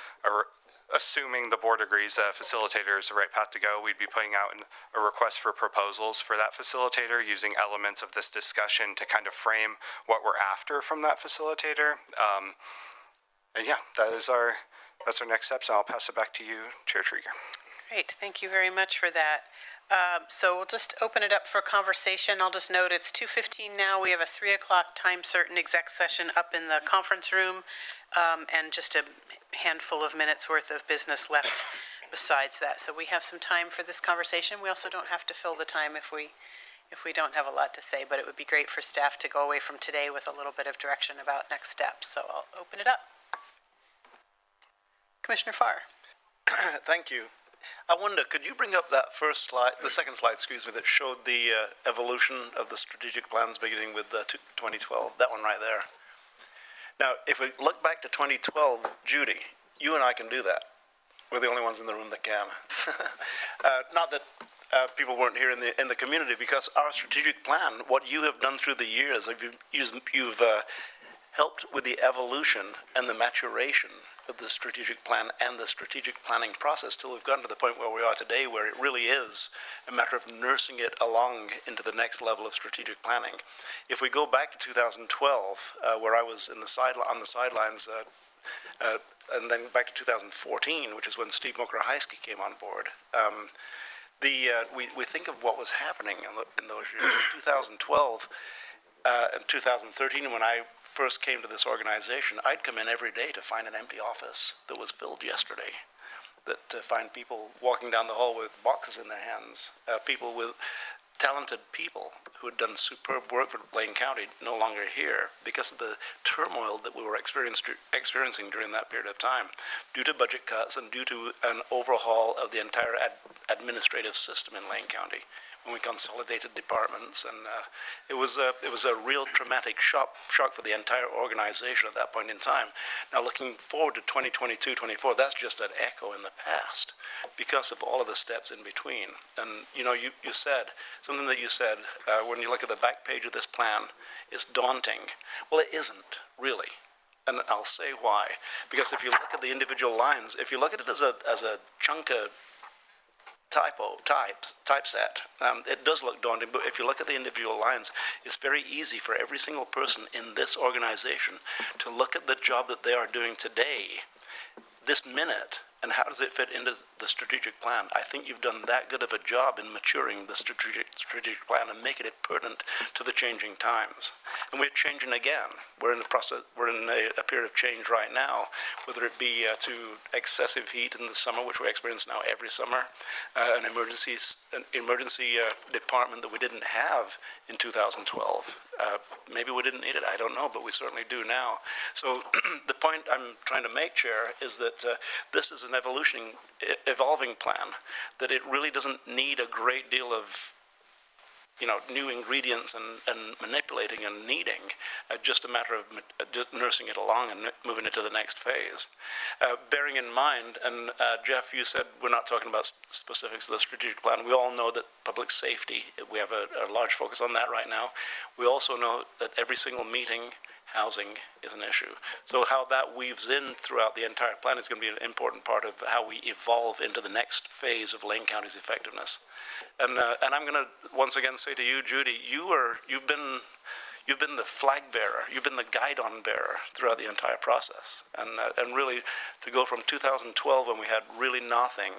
assuming the board agrees that facilitator is the right path to go, we'd be putting out a request for proposals for that facilitator using elements of this discussion to kind of frame what we're after from that facilitator. And yeah, that's our next steps. And I'll pass it back to you, Chair Trieger. Great, thank you very much for that. So we'll just open it up for conversation. I'll just note it's 2:15 now. We have a 3 o'clock time certain exec session up in the conference room, and just a handful of minutes worth of business left besides that. So we have some time for this conversation. We also don't have to fill the time if we don't have a lot to say, but it would be great for staff to go away from today with a little bit of direction about next steps. So I'll open it up. Commissioner Farr. Thank you. I wonder, could you bring up that first slide, the second slide, excuse me, that showed the evolution of the strategic plans beginning with 2012, that one right there. Now, if we look back to 2012, Judy, you and I can do that. We're the only ones in the room that can. Not that people weren't here in the community, because our strategic plan, what you have done through the years, you've helped with the evolution and the maturation of the strategic plan and the strategic planning process till we've gotten to the point where we are today, where it really is a matter of nursing it along into the next level of strategic planning. If we go back to 2012, where I was on the sidelines, and then back to 2014, which is when Steve Mokrahajski came on board, we think of what was happening in those years. In 2012 and 2013, when I first came to this organization, I'd come in every day to find an empty office that was filled yesterday, to find people walking down the hall with boxes in their hands, talented people who had done superb work for Blaine County no longer here because of the turmoil that we were experiencing during that period of time, due to budget cuts and due to an overhaul of the entire administrative system in Lane County, when we consolidated departments, and it was a real traumatic shock for the entire organization at that point in time. Now, looking forward to 2022-24, that's just an echo in the past because of all of the steps in between. And you said something that you said when you look at the back page of this plan is daunting. Well, it isn't really. And I'll say why. Because if you look at the individual lines, if you look at it as a chunk of typeset, it does look daunting, but if you look at the individual lines, it's very easy for every single person in this organization to look at the job that they are doing today, this minute, and how does it fit into the strategic plan. I think you've done that good of a job in maturing the strategic plan and making it pertinent to the changing times. And we're changing again. We're in the process. We're in a period of change right now, whether it be to excessive heat in the summer, which we experience now every summer, an emergency department that we didn't have in 2012. Maybe we didn't need it, I don't know, but we certainly do now. So the point I'm trying to make, Chair, is that this is an evolving plan, that it really doesn't need a great deal of new ingredients and manipulating and kneading, just a matter of nursing it along and moving it to the next phase. Bearing in mind, and Jeff, you said we're not talking about specifics of the strategic plan. We all know that public safety, we have a large focus on that right now. We also know that every single meeting, housing is an issue. So how that weaves in throughout the entire plan is going to be an important part of how we evolve into the next phase of Lane County's effectiveness. And I'm going to once again say to you, Judy, you've been the flag bearer, you've been the guidon bearer throughout the entire process. And really, to go from 2012 when we had really nothing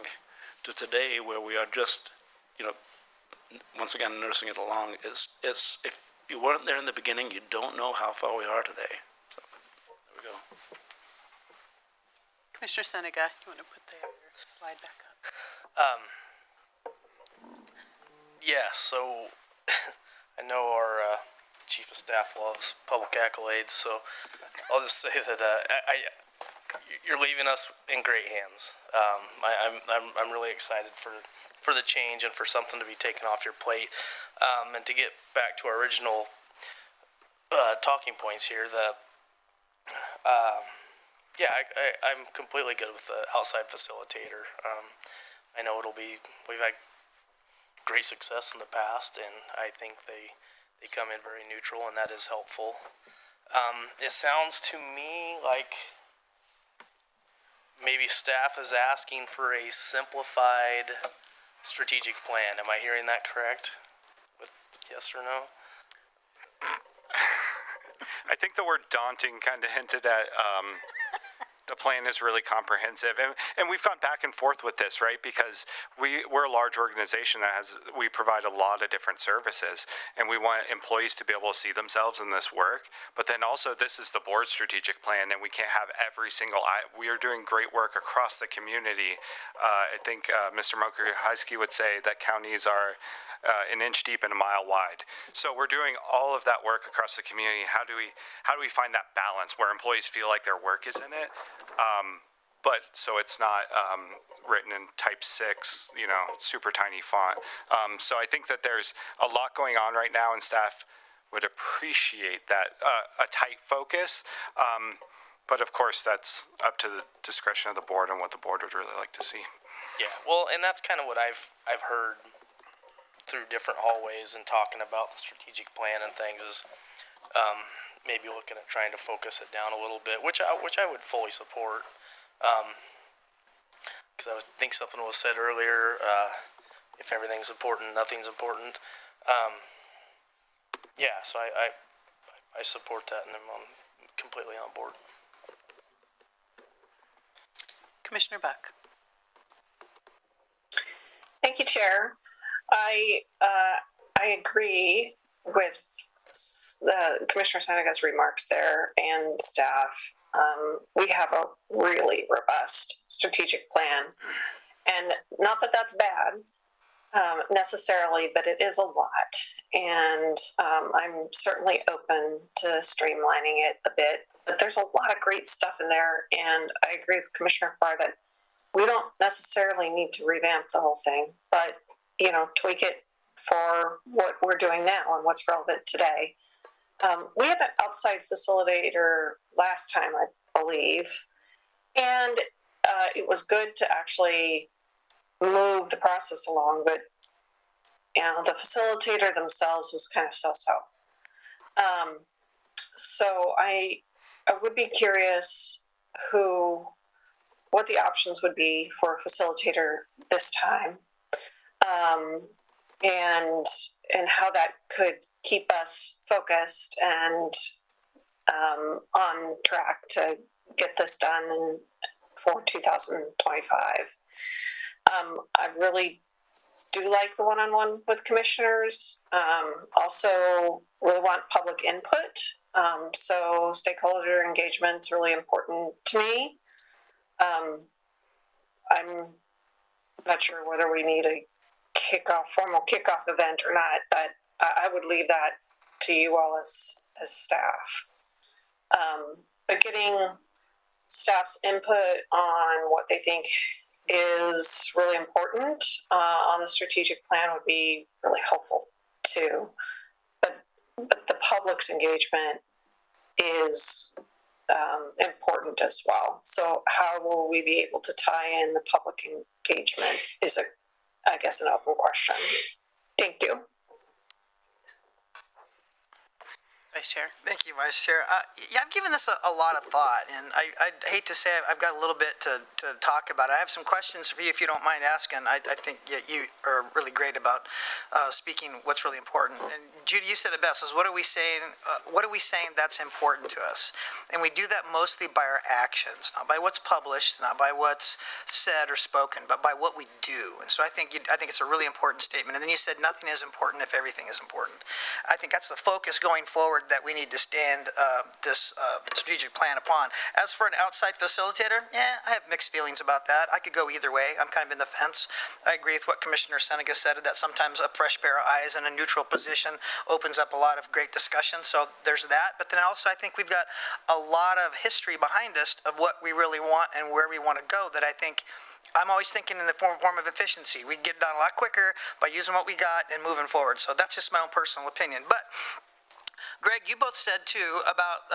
to today where we are just, once again nursing it along, is if you weren't there in the beginning, you don't know how far we are today. So there we go. Commissioner Seniga, you want to put the slide back up? Yeah, so I know our chief of staff loves public accolades, so I'll just say that you're leaving us in great hands. I'm really excited for the change and for something to be taken off your plate. And to get back to our original talking points here, Yeah, I'm completely good with the outside facilitator. I know we've had great success in the past, and I think they come in very neutral, and that is helpful. It sounds to me like maybe staff is asking for a simplified strategic plan. Am I hearing that correct? With yes or no? I think the word daunting kind of hinted at the plan is really comprehensive. And we've gone back and forth with this, right? Because we're a large organization we provide a lot of different services, and we want employees to be able to see themselves in this work. But then also, this is the board strategic plan, and we can't have every single, we are doing great work across the community. I think Mr. Mokrihajski would say that counties are an inch deep and a mile wide. So we're doing all of that work across the community. How do we find that balance where employees feel like their work is in it? But so it's not written in type 6, super tiny font. So I think that there's a lot going on right now, and staff would appreciate that, a tight focus. But of course, that's up to the discretion of the board and what the board would really like to see. Yeah, well, and that's kind of what I've heard through different hallways and talking about the strategic plan and things is maybe looking at trying to focus it down a little bit, which I would fully support. Because I think something was said earlier, if everything's important, nothing's important. Yeah, so I support that, and I'm completely on board. Commissioner Buck. Thank you, Chair. I agree with Commissioner Senega's remarks there and staff. We have a really robust strategic plan, and not that that's bad necessarily, but it is a lot, and I'm certainly open to streamlining it a bit. But there's a lot of great stuff in there, and I agree with Commissioner Farr that we don't necessarily need to revamp the whole thing, but tweak it for what we're doing now and what's relevant today. We had an outside facilitator last time, I believe, and it was good to actually move the process along, but the facilitator themselves was kind of so-so. So I would be curious what the options would be for a facilitator this time. And how that could keep us focused and on track to get this done for 2025. I really do like the one-on-one with commissioners. Also really want public input. So stakeholder engagement is really important to me. I'm not sure whether we need a formal kickoff event or not, but I would leave that to you all as staff. But getting staff's input on what they think is really important on the strategic plan would be really helpful too. But the public's engagement is important as well. So how will we be able to tie in the public engagement is I guess an open question. Thank you. Vice Chair. Thank you, Vice Chair. Yeah, I've given this a lot of thought, and I'd hate to say I've got a little bit to talk about. I have some questions for you if you don't mind asking. I think you are really great about speaking what's really important. And Judy, you said it best, is what are we saying that's important to us? And we do that mostly by our actions, not by what's published, not by what's said or spoken, but by what we do. And so I think it's a really important statement. And then you said nothing is important if everything is important. I think that's the focus going forward that we need to stand this strategic plan upon. As for an outside facilitator, I have mixed feelings about that. I could go either way. I'm kind of in the fence. I agree with what Commissioner Senega said, that sometimes a fresh pair of eyes in a neutral position opens up a lot of great discussion. So there's that. But then also I think we've got a lot of history behind us of what we really want and where we want to go that I think I'm always thinking in the form of efficiency. We get it done a lot quicker by using what we got and moving forward. So that's just my own personal opinion. But Greg, you both said too about,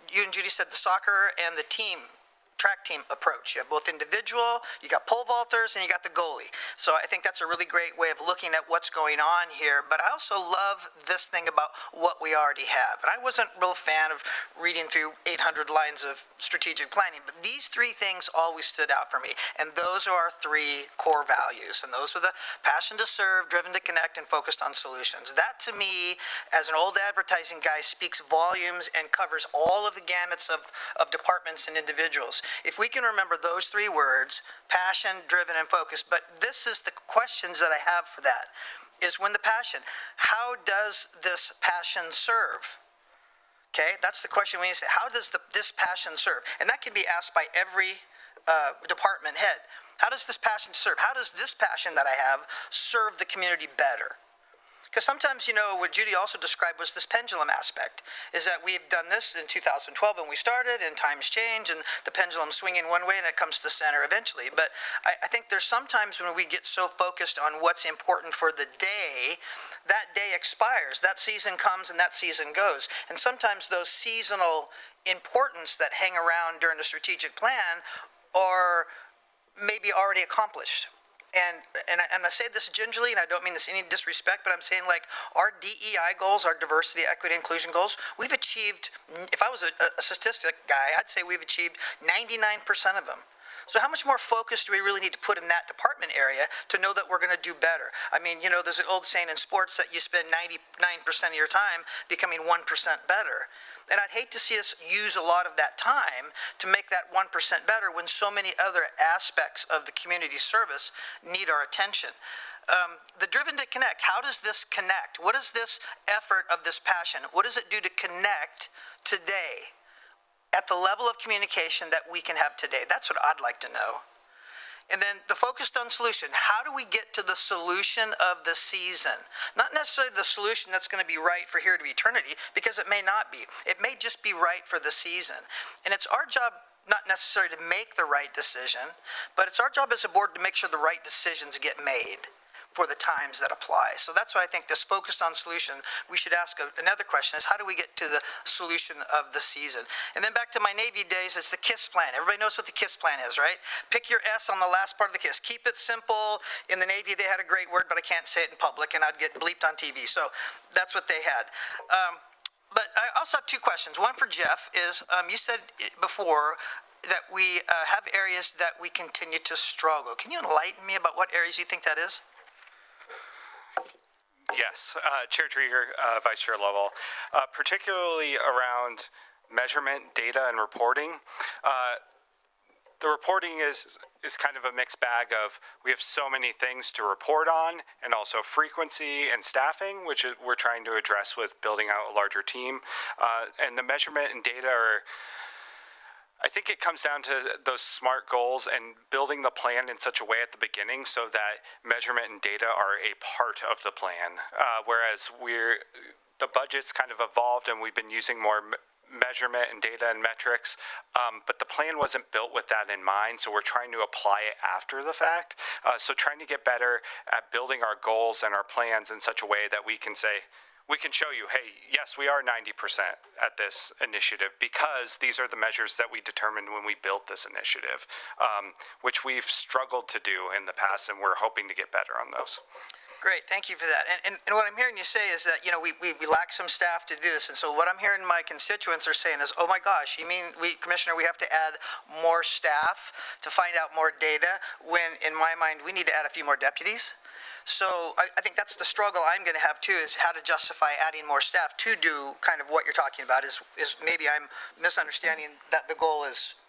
you and Judy said the soccer and the team track team approach. You have both individual, you got pole vaulters, and you got the goalie. So I think that's a really great way of looking at what's going on here. But I also love this thing about what we already have. And I wasn't a real fan of reading through 800 lines of strategic planning, but these three things always stood out for me. And those are our three core values. And those are the passion to serve, driven to connect, and focused on solutions. That, to me, as an old advertising guy, speaks volumes and covers all of the gamuts of departments and individuals. If we can remember those three words, passion, driven, and focused, but this is the questions that I have for that, is when the passion, how does this passion serve? Okay, that's the question we need to say. How does this passion serve? And that can be asked by every department head. How does this passion serve? How does this passion that I have serve the community better? Because sometimes, what Judy also described was this pendulum aspect, is that we've done this in 2012 when we started, and times change, and the pendulum's swinging one way, and it comes to center eventually. But I think there's sometimes when we get so focused on what's important for the day, that day expires, that season comes, and that season goes. And sometimes those seasonal importance that hang around during the strategic plan are maybe already accomplished. And I say this gingerly, and I don't mean this in any disrespect, but I'm saying, like, our DEI goals, our diversity, equity, inclusion goals, we've achieved, if I was a statistic guy, I'd say we've achieved 99% of them. So how much more focus do we really need to put in that department area to know that we're going to do better? I mean, there's an old saying in sports that you spend 99% of your time becoming 1% better. And I'd hate to see us use a lot of that time to make that 1% better when so many other aspects of the community service need our attention. The driven to connect, how does this connect? What is this effort of this passion? What does it do to connect today at the level of communication that we can have today? That's what I'd like to know. And then the focused on solution. How do we get to the solution of the season? Not necessarily the solution that's going to be right for here to eternity, because it may not be. It may just be right for the season. And it's our job not necessarily to make the right decision, but it's our job as a board to make sure the right decisions get made for the times that apply. So that's what I think, this focused on solution, we should ask another question is, how do we get to the solution of the season? And then back to my Navy days, it's the KISS plan. Everybody knows what the KISS plan is, right? Pick your S on the last part of the KISS. Keep it simple. In the Navy, they had a great word, but I can't say it in public, and I'd get bleeped on TV. So that's what they had. But I also have two questions. One for Jeff is, you said before that we have areas that we continue to struggle. Can you enlighten me about what areas you think that is? Yes, Chair Trieger, Vice Chair Lovell, particularly around measurement, data, and reporting. The reporting is kind of a mixed bag of, we have so many things to report on, and also frequency and staffing, which we're trying to address with building out a larger team. And the measurement and data are, I think it comes down to those SMART goals and building the plan in such a way at the beginning so that measurement and data are a part of the plan. Whereas the budget's kind of evolved and we've been using more measurement and data and metrics, but the plan wasn't built with that in mind, so we're trying to apply it after the fact. So trying to get better at building our goals and our plans in such a way that we can say, we can show you, hey, yes, we are 90% at this initiative because these are the measures that we determined when we built this initiative, which we've struggled to do in the past, and we're hoping to get better on those. Great, thank you for that. And what I'm hearing you say is that, we lack some staff to do this. And so what I'm hearing my constituents are saying is, oh my gosh, you mean Commissioner, we have to add more staff to find out more data when, in my mind, we need to add a few more deputies? So I think that's the struggle I'm going to have too, is how to justify adding more staff to do kind of what you're talking about. Is maybe I'm misunderstanding that the goal is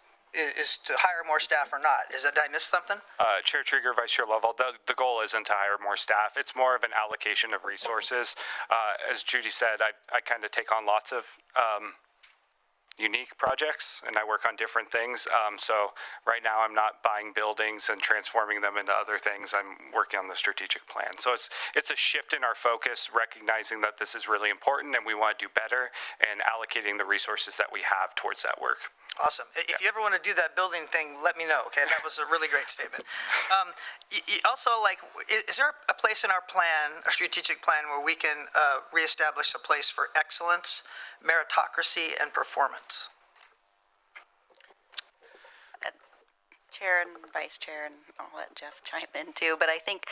to hire more staff or not. Did I miss something? Chair Trieger, Vice Chair Lovell, the goal isn't to hire more staff. It's more of an allocation of resources. As Judy said, I kind of take on lots of unique projects, and I work on different things. So right now I'm not buying buildings and transforming them into other things. I'm working on the strategic plan. So it's a shift in our focus, recognizing that this is really important and we want to do better, and allocating the resources that we have towards that work. Awesome. If you ever want to do that building thing, let me know, okay? That was a really great statement. Also, is there a place in our plan, a strategic plan, where we can reestablish a place for excellence, meritocracy, and performance? Chair and Vice Chair, and I'll let Jeff chime in too. But I think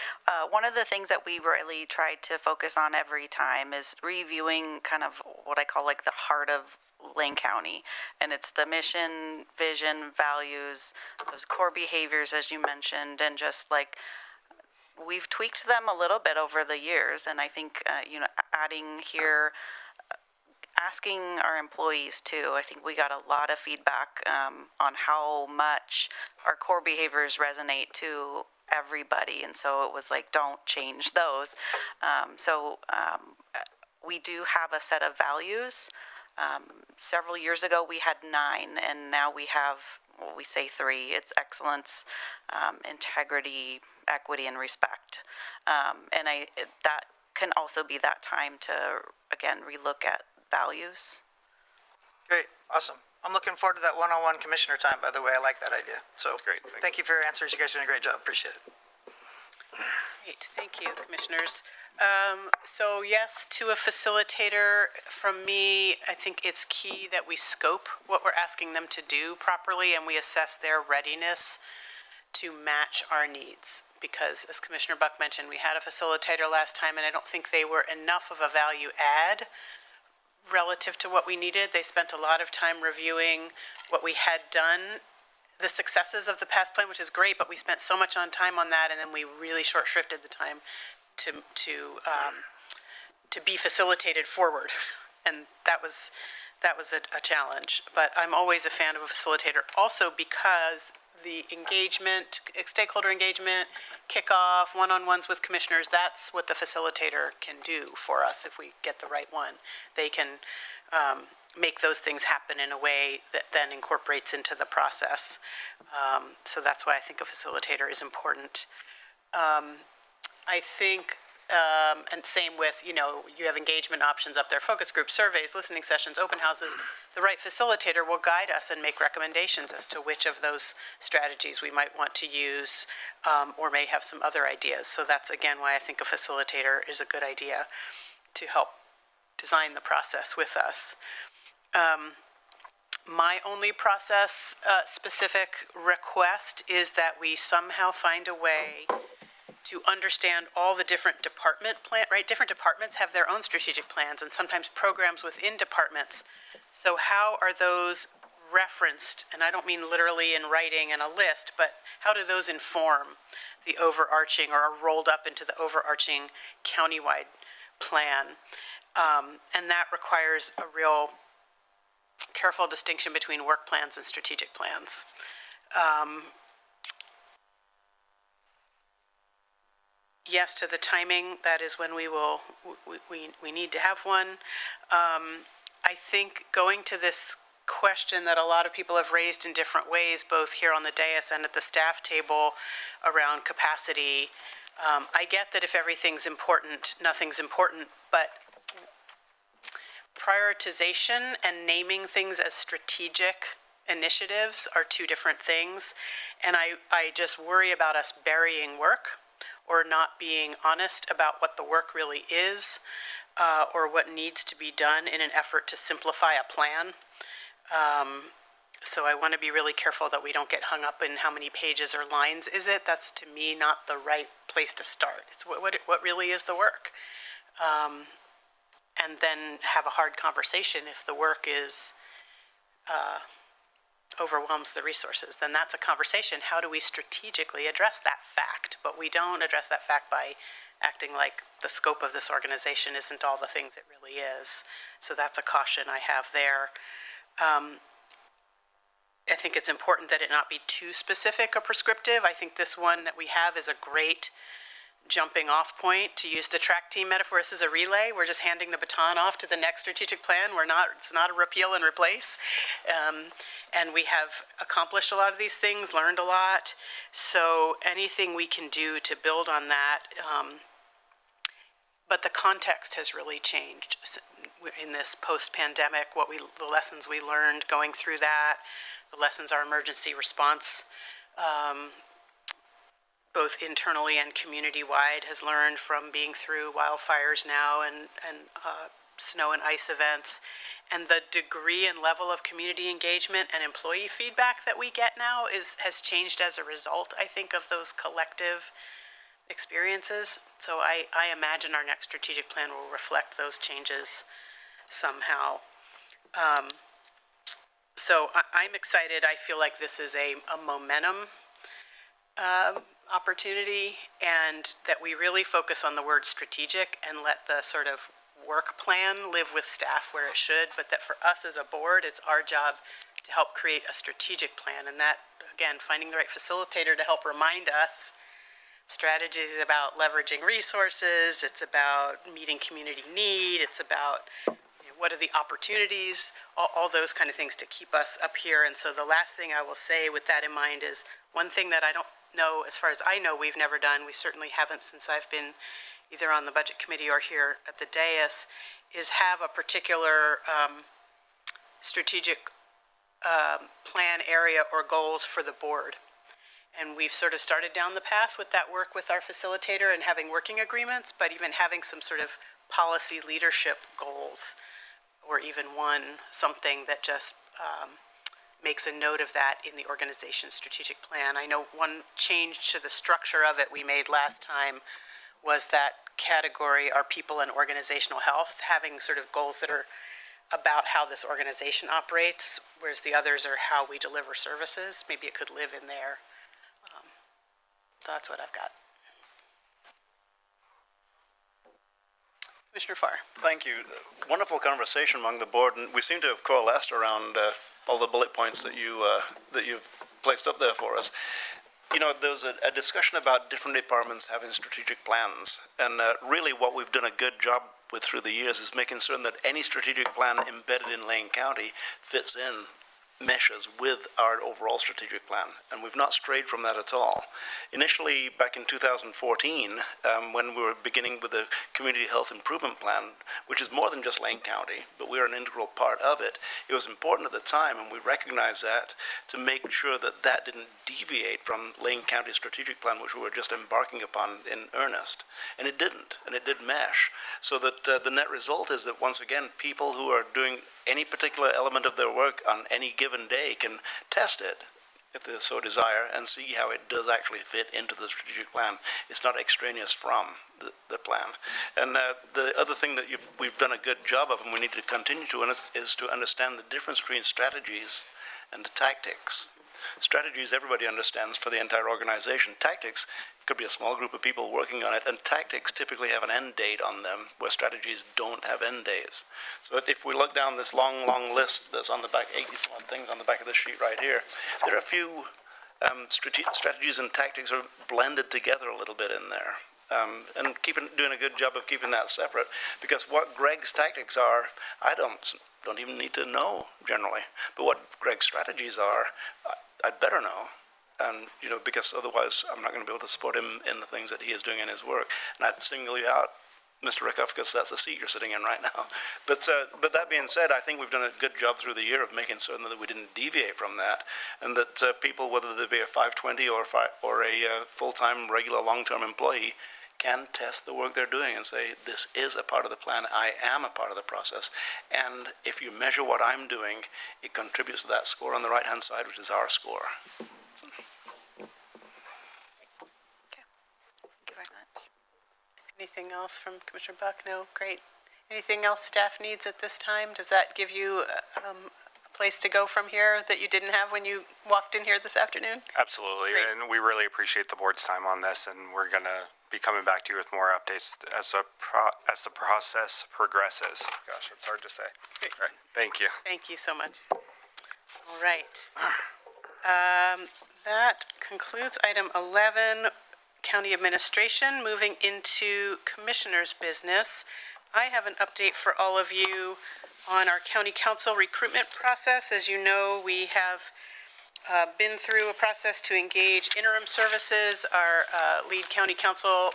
one of the things that we really try to focus on every time is reviewing kind of what I call like the heart of Lane County. And it's the mission, vision, values, those core behaviors, as you mentioned, and just like we've tweaked them a little bit over the years. And I think, adding here, asking our employees too. I think we got a lot of feedback on how much our core behaviors resonate to everybody, and so it was like, don't change those. We do have a set of values. Several years ago, we had 9, and now we have, well, we say 3. It's excellence, integrity, equity, and respect. And that can also be that time to, again, relook at values. Great, awesome. I'm looking forward to that one-on-one commissioner time, by the way. I like that idea. So Great, thank you for your answers. You guys are doing a great job. Appreciate it. Great, thank you, commissioners. So yes, to a facilitator, from me, I think it's key that we scope what we're asking them to do properly, and we assess their readiness to match our needs. Because as Commissioner Buck mentioned, we had a facilitator last time, and I don't think they were enough of a value add relative to what we needed. They spent a lot of time reviewing what we had done, the successes of the past plan, which is great, but we spent so much time on that, and then we really short-shrifted the time to be facilitated forward, and that was a challenge. But I'm always a fan of a facilitator, also because the engagement, stakeholder engagement, kickoff, one-on-ones with commissioners, that's what the facilitator can do for us if we get the right one. They can make those things happen in a way that then incorporates into the process. So that's why I think a facilitator is important. I think, and same with, you have engagement options up there, focus groups, surveys, listening sessions, open houses. The right facilitator will guide us and make recommendations as to which of those strategies we might want to use, or may have some other ideas. So that's, again, why I think a facilitator is a good idea to help design the process with us. My only process specific request is that we somehow find a way to understand all the different different departments have their own strategic plans, and sometimes programs within departments. So how are those referenced? And I don't mean literally in writing in a list, but how do those inform the overarching, or are rolled up into the overarching countywide plan? And that requires a real careful distinction between work plans and strategic plans. Yes, to the timing, that is when we need to have one. I think going to this question that a lot of people have raised in different ways, both here on the dais and at the staff table around capacity, I get that if everything's important, nothing's important, but prioritization and naming things as strategic initiatives are two different things. And I just worry about us burying work, or not being honest about what the work really is, or what needs to be done in an effort to simplify a plan. So I want to be really careful that we don't get hung up in how many pages or lines is it. That's, to me, not the right place to start. It's what really is the work. And then have a hard conversation if the work is overwhelms the resources. Then that's a conversation. How do we strategically address that fact? But we don't address that fact by acting like the scope of this organization isn't all the things it really is. So that's a caution I have there. I think it's important that it not be too specific or prescriptive. I think this one that we have is a great jumping off point. To use the track team metaphor, this is a relay. We're just handing the baton off to the next strategic plan. It's not a repeal and replace. And we have accomplished a lot of these things, learned a lot. So anything we can do to build on that. But the context has really changed in this post-pandemic, the lessons we learned going through that, the lessons our emergency response, both internally and community-wide, has learned from being through wildfires now and snow and ice events. And the degree and level of community engagement and employee feedback that we get now has changed as a result, I think, of those collective experiences. So I imagine our next strategic plan will reflect those changes somehow. So I'm excited. I feel like this is a momentum opportunity, and that we really focus on the word strategic and let the sort of work plan live with staff where it should, but that for us as a board, it's our job to help create a strategic plan. And that, again, finding the right facilitator to help remind us strategy is about leveraging resources, it's about meeting community need, it's about what are the opportunities, all those kind of things to keep us up here. And so the last thing I will say with that in mind is one thing that I don't know, as far as I know, we've never done, we certainly haven't since I've been either on the budget committee or here at the dais, is have a particular strategic plan area or goals for the board. And we've sort of started down the path with that work with our facilitator and having working agreements, but even having some sort of policy leadership goals, or even something that just makes a note of that in the organization's strategic plan. I know one change to the structure of it we made last time was that category, our people and organizational health, having sort of goals that are about how this organization operates, whereas the others are how we deliver services. Maybe it could live in there. So that's what I've got. Commissioner Farr. Thank you. Wonderful conversation among the board, and we seem to have coalesced around all the bullet points that you've placed up there for us. You know, there was a discussion about different departments having strategic plans, and really what we've done a good job with through the years is making certain that any strategic plan embedded in Lane County fits in, meshes with our overall strategic plan, and we've not strayed from that at all. Initially, back in 2014, when we were beginning with the Community Health Improvement Plan, which is more than just Lane County, but we're an integral part of it, it was important at the time, and we recognized that, to make sure that that didn't deviate from Lane County's strategic plan, which we were just embarking upon in earnest. And it didn't, and it did mesh. So that the net result is that, once again, people who are doing any particular element of their work on any given day can test it, if they so desire, and see how it does actually fit into the strategic plan. It's not extraneous from the plan. And the other thing that we've done a good job of, and we need to continue to, is to understand the difference between strategies and tactics. Strategies everybody understands for the entire organization. Tactics could be a small group of people working on it, and tactics typically have an end date on them, where strategies don't have end dates. So if we look down this long list that's on the back, 80-some odd things on the back of the sheet right here, there are a few strategies and tactics are blended together a little bit in there. And doing a good job of keeping that separate, because what Greg's tactics are, I don't even need to know generally, but what Greg's strategies are, I'd better know. And, you know, because otherwise I'm not going to be able to support him in the things that he is doing in his work. And I'd single you out, Mr. Rickoff, because that's the seat you're sitting in right now. But that being said, I think we've done a good job through the year of making certain that we didn't deviate from that, and that people, whether they be a 520 or a full-time, regular, long-term employee, can test the work they're doing and say, this is a part of the plan, I am a part of the process. And if you measure what I'm doing, it contributes to that score on the right-hand side, which is our score. Anything else from Commissioner Buck? No? Great. Anything else staff needs at this time? Does that give you a place to go from here that you didn't have when you walked in here this afternoon? Absolutely. Great. And we really appreciate the board's time on this, and we're going to be coming back to you with more updates as the process progresses. Gosh, it's hard to say. Great. All right. Thank you. Thank you so much. All right. That concludes item 11, County Administration. Moving into Commissioner's business, I have an update for all of you on our County Council recruitment process. As you know, we have been through a process to engage interim services. Our lead County Council,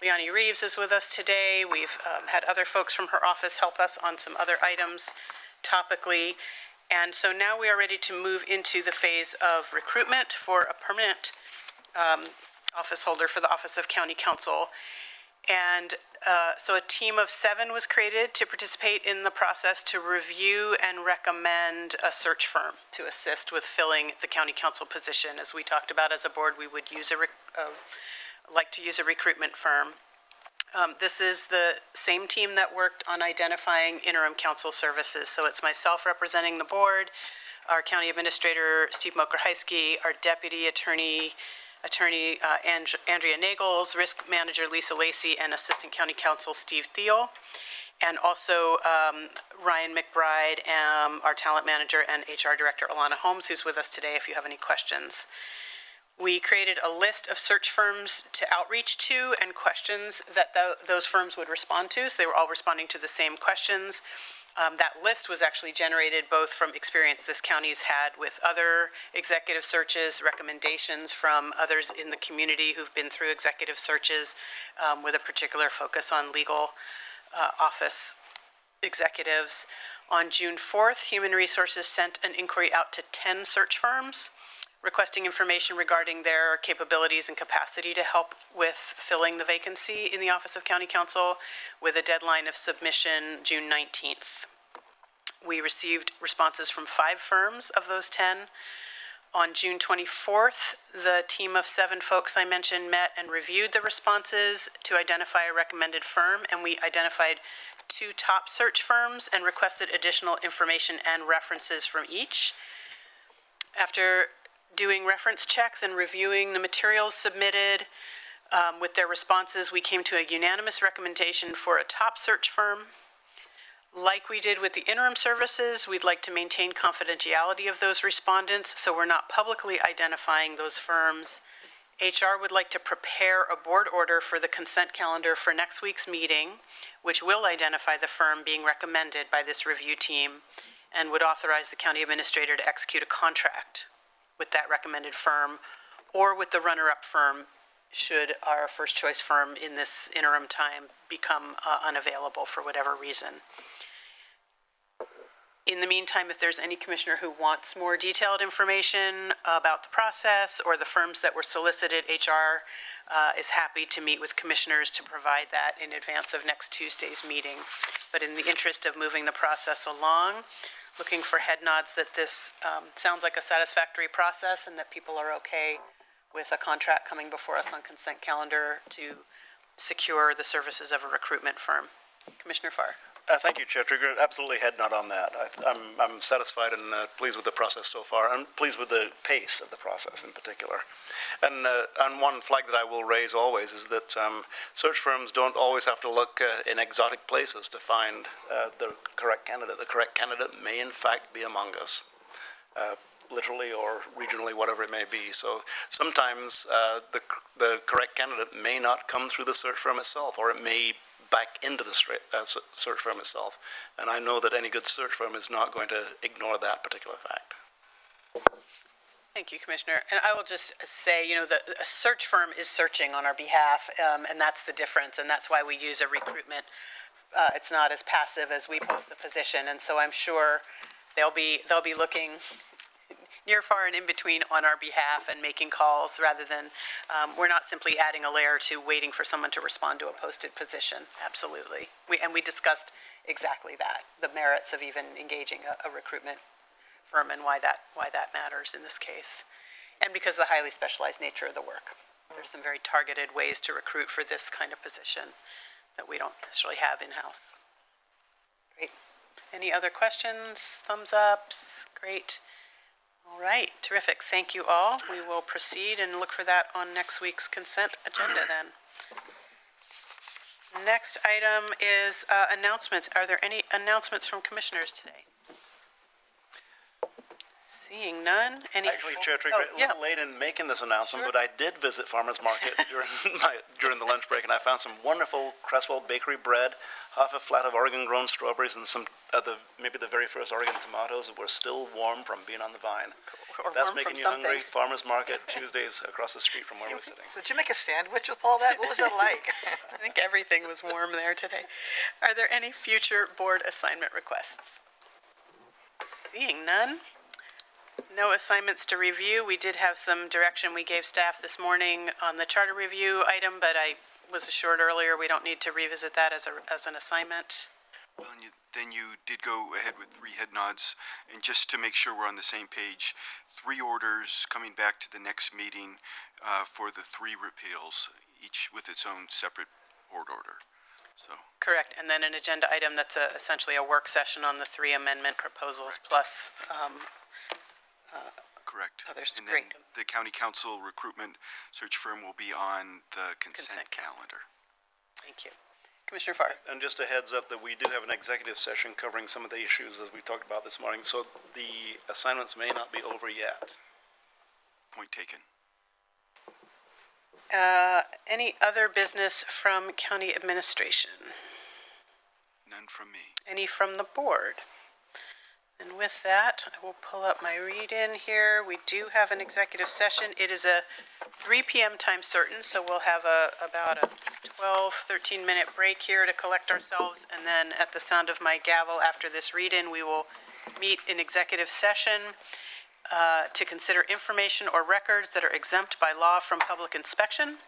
Leonie Reeves, is with us today. We've had other folks from her office help us on some other items topically. And so now we are ready to move into the phase of recruitment for a permanent office holder for the Office of County Council. And so a team of 7 was created to participate in the process to review and recommend a search firm to assist with filling the county council position. As we talked about as a board, we would use like to use a recruitment firm. This is the same team that worked on identifying interim council services. So it's myself representing the board, our county administrator, Steve Mokrzycki, our deputy attorney Andrea Nagels, risk manager Lisa Lacey, and assistant county counsel Steve Thiel, and also Ryan McBride, our talent manager, and HR director Alana Holmes, who's with us today if you have any questions. We created a list of search firms to outreach to and questions that those firms would respond to. So they were all responding to the same questions. That list was actually generated both from experience this county's had with other executive searches, recommendations from others in the community who've been through executive searches with a particular focus on legal office executives. On June 4th, Human Resources sent an inquiry out to 10 search firms requesting information regarding their capabilities and capacity to help with filling the vacancy in the Office of County Counsel, with a deadline of submission June 19th. We received responses from 5 firms of those 10. On June 24th, the team of 7 folks I mentioned met and reviewed the responses to identify a recommended firm, and we identified 2 top search firms and requested additional information and references from each. After doing reference checks and reviewing the materials submitted with their responses, we came to a unanimous recommendation for a top search firm. Like we did with the interim services, we'd like to maintain confidentiality of those respondents, so we're not publicly identifying those firms. HR would like to prepare a board order for the consent calendar for next week's meeting, which will identify the firm being recommended by this review team and would authorize the county administrator to execute a contract with that recommended firm or with the runner-up firm should our first choice firm in this interim time become unavailable for whatever reason. In the meantime, if there's any commissioner who wants more detailed information about the process or the firms that were solicited, HR is happy to meet with commissioners to provide that in advance of next Tuesday's meeting. But in the interest of moving the process along, looking for head nods that this sounds like a satisfactory process and that people are okay with a contract coming before us on consent calendar to secure the services of a recruitment firm. Commissioner Farr. Thank you, Chair Trigger. Absolutely head nod on that. I'm satisfied and pleased with the process so far. I'm pleased with the pace of the process in particular. And one flag that I will raise always is that search firms don't always have to look in exotic places to find the correct candidate. The correct candidate may in fact be among us, literally or regionally, whatever it may be. So sometimes the correct candidate may not come through the search firm itself, or it may back into the search firm itself. And I know that any good search firm is not going to ignore that particular fact. Thank you, Commissioner. And I will just say, a search firm is searching on our behalf, and that's the difference, and that's why we use a recruitment. It's not as passive as we post the position, and so I'm sure they'll be looking near, far, and in between on our behalf and making calls rather than, we're not simply adding a layer to waiting for someone to respond to a posted position. Absolutely. We discussed exactly that, the merits of even engaging a recruitment firm and why that matters in this case. And because of the highly specialized nature of the work. There's some very targeted ways to recruit for this kind of position that we don't necessarily have in-house. Great. Any other questions, thumbs ups? Great. All right, terrific. Thank you all. We will proceed and look for that on next week's consent agenda then. Next item is announcements. Are there any announcements from commissioners today? Seeing none. Actually, Chair Trigger, a little late in making this announcement, but I did visit Farmers Market during the lunch break, and I found some wonderful Cresswell Bakery bread, half a flat of Oregon-grown strawberries, and some maybe the very first Oregon tomatoes that were still warm from being on the vine. Or That's warm making from you hungry. Farmers Market, Tuesdays across the street from where we're sitting. So did you make a sandwich with all that? What was that like? I think everything was warm there today. Are there any future board assignment requests? Seeing none. No assignments to review. We did have some direction we gave staff this morning on the charter review item, but I was assured earlier, we don't need to revisit that as an assignment. Well, and then you did go ahead with 3 head nods, and just to make sure we're on the same page, 3 orders coming back to the next meeting for the 3 repeals, each with its own separate board order. So, Correct, and then an agenda item that's essentially a work session on the 3 amendment proposals plus correct. others. And then Great. the county council recruitment search firm will be on the consent calendar. Thank you. Commissioner Farr. And just a heads up that we do have an executive session covering some of the issues as we talked about this morning, so the assignments may not be over yet. Point taken. Any other business from county administration? None from me. Any from the board? And with that, I will pull up my read-in here. We do have an executive session. It is a 3 p.m. time certain, so we'll have about a 12, 13-minute break here to collect ourselves, and then at the sound of my gavel after this read-in, we will meet in executive session to consider information or records that are exempt by law from public inspection.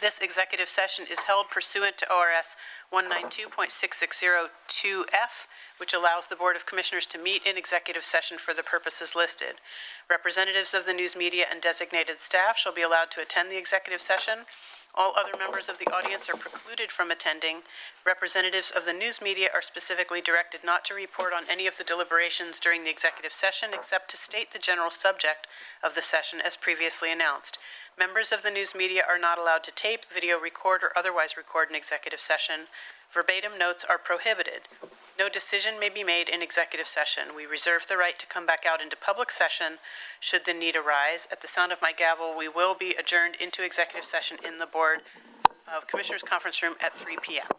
This executive session is held pursuant to ORS 192.6602F, which allows the Board of Commissioners to meet in executive session for the purposes listed. Representatives of the news media and designated staff shall be allowed to attend the executive session. All other members of the audience are precluded from attending. Representatives of the news media are specifically directed not to report on any of the deliberations during the executive session except to state the general subject of the session as previously announced. Members of the news media are not allowed to tape, video record, or otherwise record an executive session. Verbatim notes are prohibited. No decision may be made in executive session. We reserve the right to come back out into public session should the need arise. At the sound of my gavel, we will be adjourned into executive session in the Board of Commissioners Conference Room at 3 p.m.